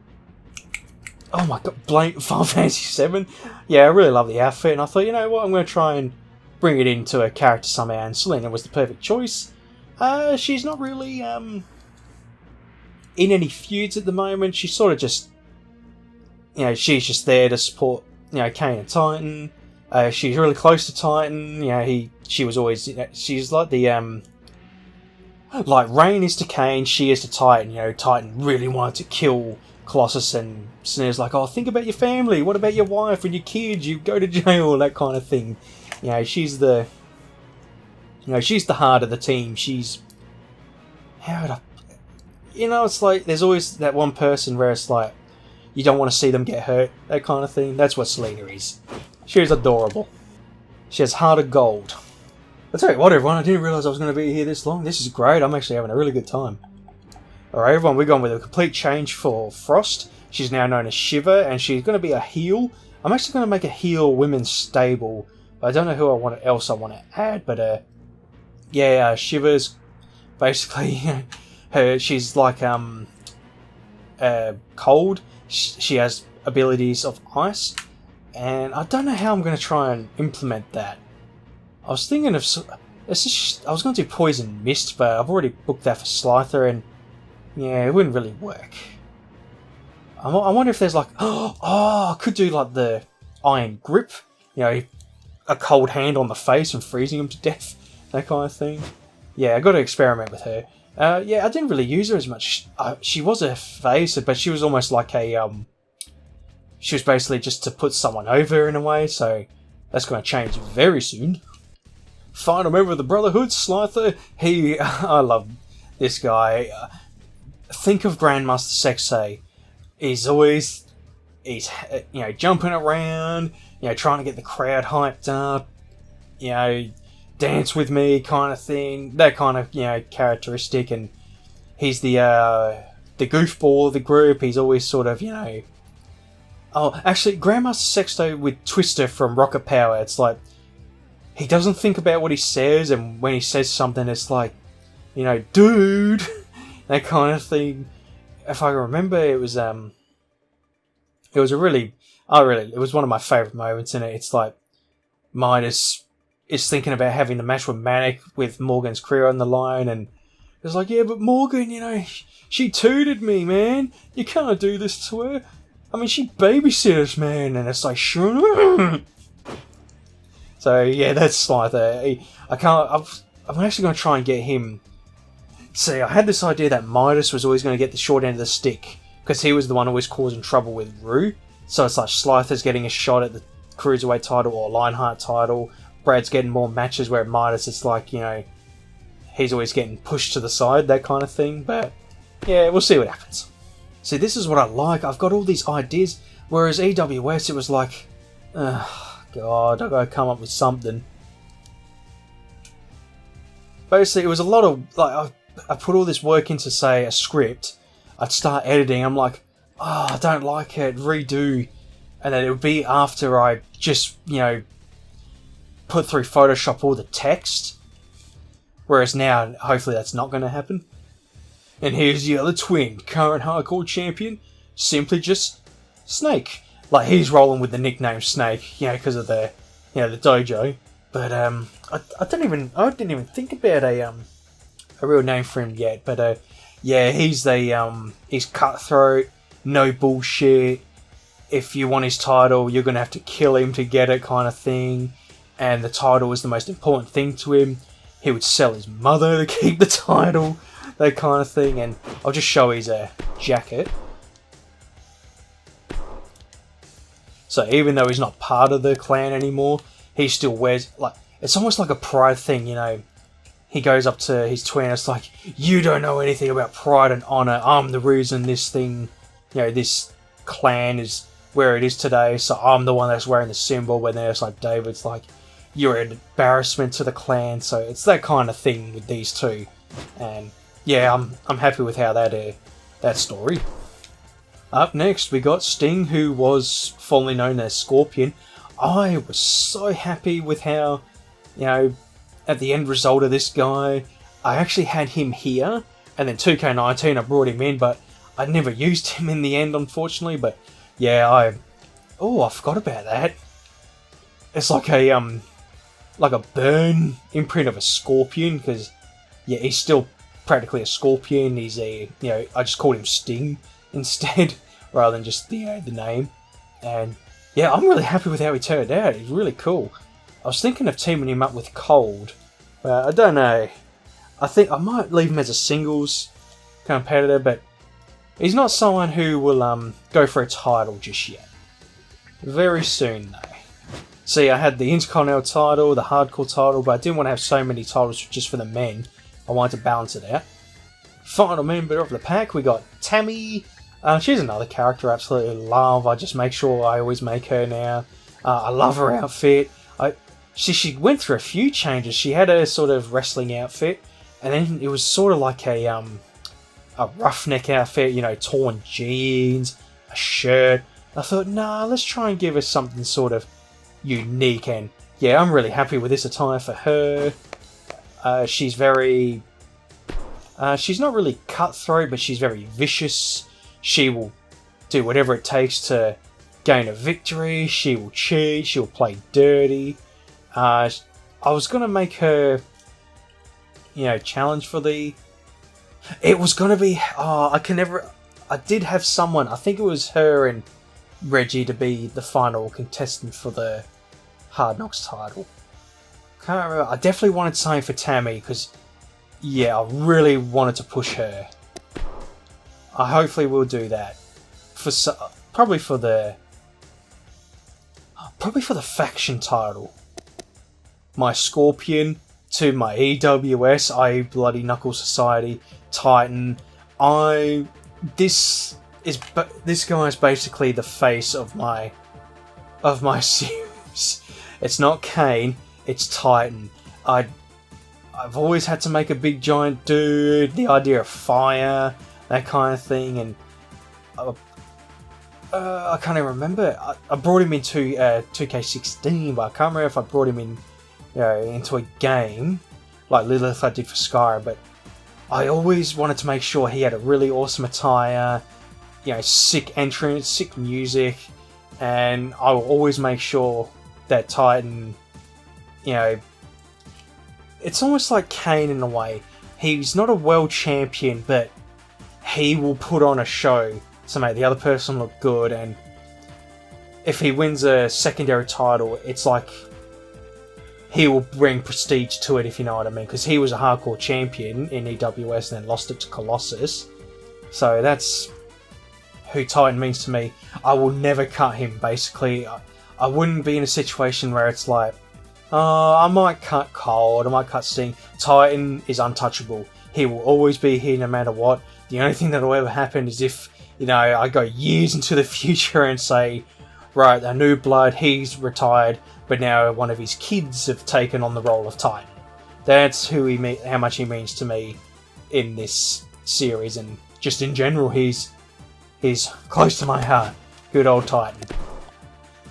Speaker 1: my god, Final Fantasy VII. I really love the outfit, and I thought, what, I'm going to try and bring it into a character somehow, and Selena was the perfect choice. She's not really in any feuds at the moment. She's sort of just, she's just there to support, Kane and Titan. She's really close to Titan. She was always, she's like the, like Rain is to Kane, she is to Titan. Titan really wanted to kill Colossus, and Sneer's like, oh, think about your family. What about your wife and your kids? You go to jail, that kind of thing. She's the, she's the heart of the team. She's, it's like, there's always that one person where it's like, you don't want to see them get hurt, that kind of thing. That's what Selena is. She's adorable. She has heart of gold. I'll tell you what, everyone, I didn't realise I was going to be here this long. This is great. I'm actually having a really good time. Alright, everyone, we're going with a complete change for Frost. She's now known as Shiva, and she's going to be a heel. I'm actually going to make a heel women's stable. I don't know who else I want to add, but Shiva's basically she's like cold. She has abilities of ice, and I don't know how I'm going to try and implement that. I was thinking of I was going to do Poison Mist, but I've already booked that for Slyther, and it wouldn't really work. I wonder if there's like I could do like the Iron Grip, a cold hand on the face and freezing them to death, that kind of thing. I got to experiment with her. I didn't really use her as much. She was a face, but she was almost like a she was basically just to put someone over in a way. So that's going to change very soon. Final member of the Brotherhood, Slyther. I love this guy. Think of Grandmaster Sexay. He's jumping around, trying to get the crowd hyped up, dance with me kind of thing, that kind of, characteristic. And he's the goofball of the group. He's always sort of, oh, actually, Grandmaster Sexto with Twister from Rocket Power, it's like, he doesn't think about what he says, and when he says something, it's like, dude, that kind of thing. If I remember, it was one of my favourite moments in it. It's like, Midas is thinking about having the match with Manic with Morgan's career on the line, and it's like, yeah, but Morgan, she tooted me, man. You can't do this to her. I mean, she babysits us, man. And it's like, sure. So yeah, that's Slyther. I'm actually going to try and get him. See, I had this idea that Midas was always going to get the short end of the stick because he was the one always causing trouble with Rue. So it's like Slyther's getting a shot at the Cruiserweight title or Lionheart title. Brad's getting more matches, where Midas, it's like, you know, he's always getting pushed to the side, that kind of thing. But yeah, we'll see what happens. See, this is what I like. I've got all these ideas, whereas EWS, it was like, God, I've got to come up with something. Basically, it was a lot of, like, I put all this work into, say, a script. I'd start editing. I'm like, I don't like it, redo. And then it would be after I just, you know, put through Photoshop all the text. Whereas now, hopefully that's not going to happen. And here's the other twin, current hardcore champion, simply just Snake. Like, he's rolling with the nickname Snake, you know, because of the, you know, the dojo. But I didn't even think about a real name for him yet. But yeah, he's cutthroat, no bullshit. If you want his title, you're gonna have to kill him to get it, kind of thing. And the title was the most important thing to him. He would sell his mother to keep the title, that kind of thing. And I'll just show his jacket. So even though he's not part of the clan anymore, he still wears, like, it's almost like a pride thing, you know. He goes up to his twin, it's like, you don't know anything about pride and honour. I'm the reason this thing, you know, this clan is where it is today. So I'm the one that's wearing the symbol. When there's like David's like, you're an embarrassment to the clan. So it's that kind of thing with these two. And yeah, I'm happy with how that story. Up next, we got Sting, who was formerly known as Scorpion. I was so happy with how, you know, at the end result of this guy, I actually had him here, and then 2K19 I brought him in, but I never used him in the end, unfortunately. But yeah, I forgot about that. It's like a burn imprint of a scorpion, because yeah, he's still practically a scorpion. He's I just called him Sting instead, rather than just the name. And yeah, I'm really happy with how he turned out. He's really cool. I was thinking of teaming him up with Cold, but I don't know. I think I might leave him as a singles competitor, but he's not someone who will go for a title just yet. Very soon though. See, I had the Intercontinental title, the Hardcore title, but I didn't want to have so many titles just for the men. I wanted to balance it out. Final member of the pack, we got Tammy. She's another character I absolutely love. I just make sure I always make her now. I love her outfit. She went through a few changes. She had a sort of wrestling outfit, and then it was sort of like a roughneck outfit, you know, torn jeans, a shirt. I thought, nah, let's try and give her something sort of unique, and yeah, I'm really happy with this attire for her. She's very... she's not really cutthroat, but she's very vicious. She will do whatever it takes to gain a victory. She will cheat. She'll play dirty. I was going to make her, you know, challenge for the... It was going to be... I did have someone, I think it was her and Reggie, to be the final contestant for the Hard Knocks title. Can't remember. I definitely wanted something for Tammy, because, yeah, I really wanted to push her. I hopefully will do that. Probably for the faction title. My Scorpion to my EWS, i.e. Bloody Knuckle Society, Titan. This guy is basically the face of my series. It's not Kane, it's Titan. I've always had to make a big giant dude, the idea of fire, that kind of thing, and I can't even remember. I brought him into 2K16, but I can't remember if I brought him in, you know, into a game like Lilith I did for Skyrim. But I always wanted to make sure he had a really awesome attire, you know, sick entrance, sick music, and I will always make sure that Titan, you know, it's almost like Kane in a way. He's not a world champion, but he will put on a show to make the other person look good, and if he wins a secondary title, it's like he will bring prestige to it, if you know what I mean, because he was a hardcore champion in EWS and then lost it to Colossus. So who Titan means to me, I will never cut him. Basically, I wouldn't be in a situation where it's like, I might cut Cold, I might cut Sting. Titan is untouchable. He will always be here no matter what. The only thing that will ever happen is if, I go years into the future and say, right, a new blood, he's retired, but now one of his kids have taken on the role of Titan. That's how much he means to me in this series, and just in general, he's close to my heart. Good old Titan.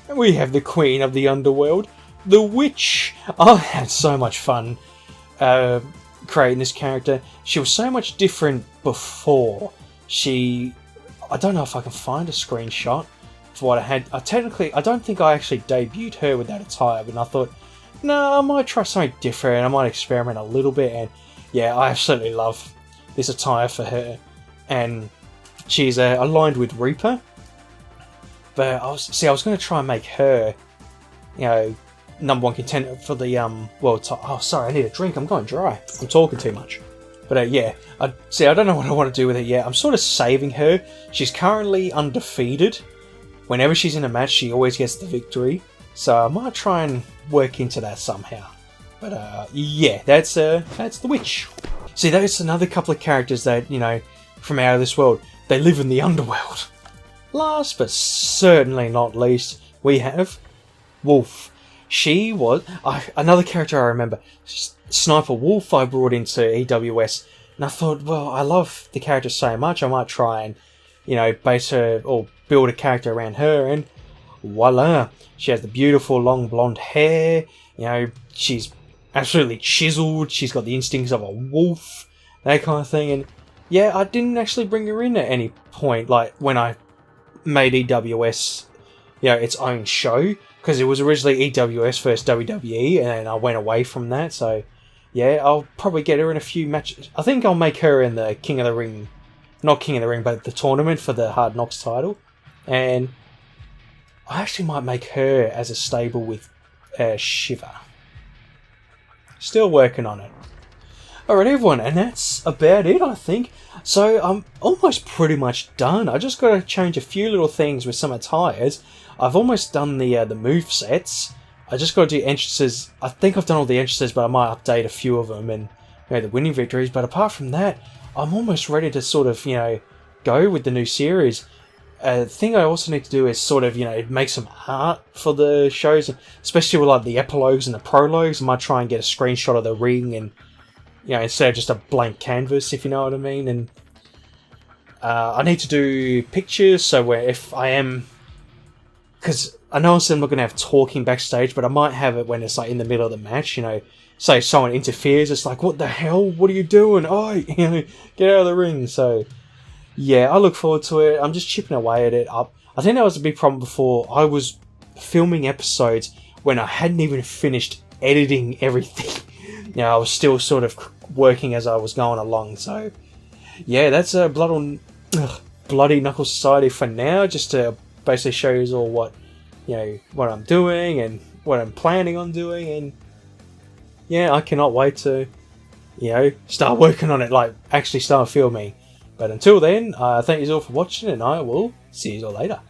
Speaker 1: And we have the Queen of the Underworld, the Witch. I had so much fun creating this character. She was so much different before. I don't know if I can find a screenshot for what I had. I don't think I actually debuted her with that attire, but I thought, no, I might try something different. I might experiment a little bit, and yeah, I absolutely love this attire for her. And she's aligned with Reaper, but I was going to try and make her, number one contender for the world title. Oh, sorry, I need a drink. I'm going dry. I'm talking too much. But I don't know what I want to do with it yet. I'm sort of saving her. She's currently undefeated. Whenever she's in a match, she always gets the victory. So I might try and work into that somehow. But that's the Witch. See, that's another couple of characters that, from out of this world. They live in the underworld. Last but certainly not least, we have Wolf. She was another character I remember. Sniper Wolf I brought into EWS, and I thought, well, I love the character so much, I might try and, base her or build a character around her, and voila, she has the beautiful long blonde hair. She's absolutely chiseled. She's got the instincts of a wolf, that kind of thing. And yeah, I didn't actually bring her in at any point, like when I made EWS, its own show. Because it was originally EWS versus WWE, and I went away from that, so yeah, I'll probably get her in a few matches. I think I'll make her in the King of the Ring, not King of the Ring, but the tournament for the Hard Knocks title, and I actually might make her as a stable with Shiva. Still working on it. Alright everyone, and that's about it, I think. So I'm almost pretty much done. I just got to change a few little things with some attires. I've almost done the move sets. I just got to do entrances. I think I've done all the entrances, but I might update a few of them and the winning victories. But apart from that, I'm almost ready to sort of go with the new series. The thing I also need to do is sort of make some art for the shows, especially with like the epilogues and the prologues. I might try and get a screenshot of the ring and instead of just a blank canvas, if you know what I mean. And I need to do pictures, so where if I am, because I know I said I'm not going to have talking backstage, but I might have it when it's like in the middle of the match, say someone interferes, it's like, what the hell, what are you doing? Oh, get out of the ring. So yeah, I look forward to it. I'm just chipping away at it. I think that was a big problem before. I was filming episodes when I hadn't even finished editing everything. I was still sort of working as I was going along. So yeah, that's Bloody Knuckle Society for now, just to basically show you all what what I'm doing and what I'm planning on doing. And yeah, I cannot wait to start working on it, like actually start filming. But until then, thank you all for watching, and I will see you all later.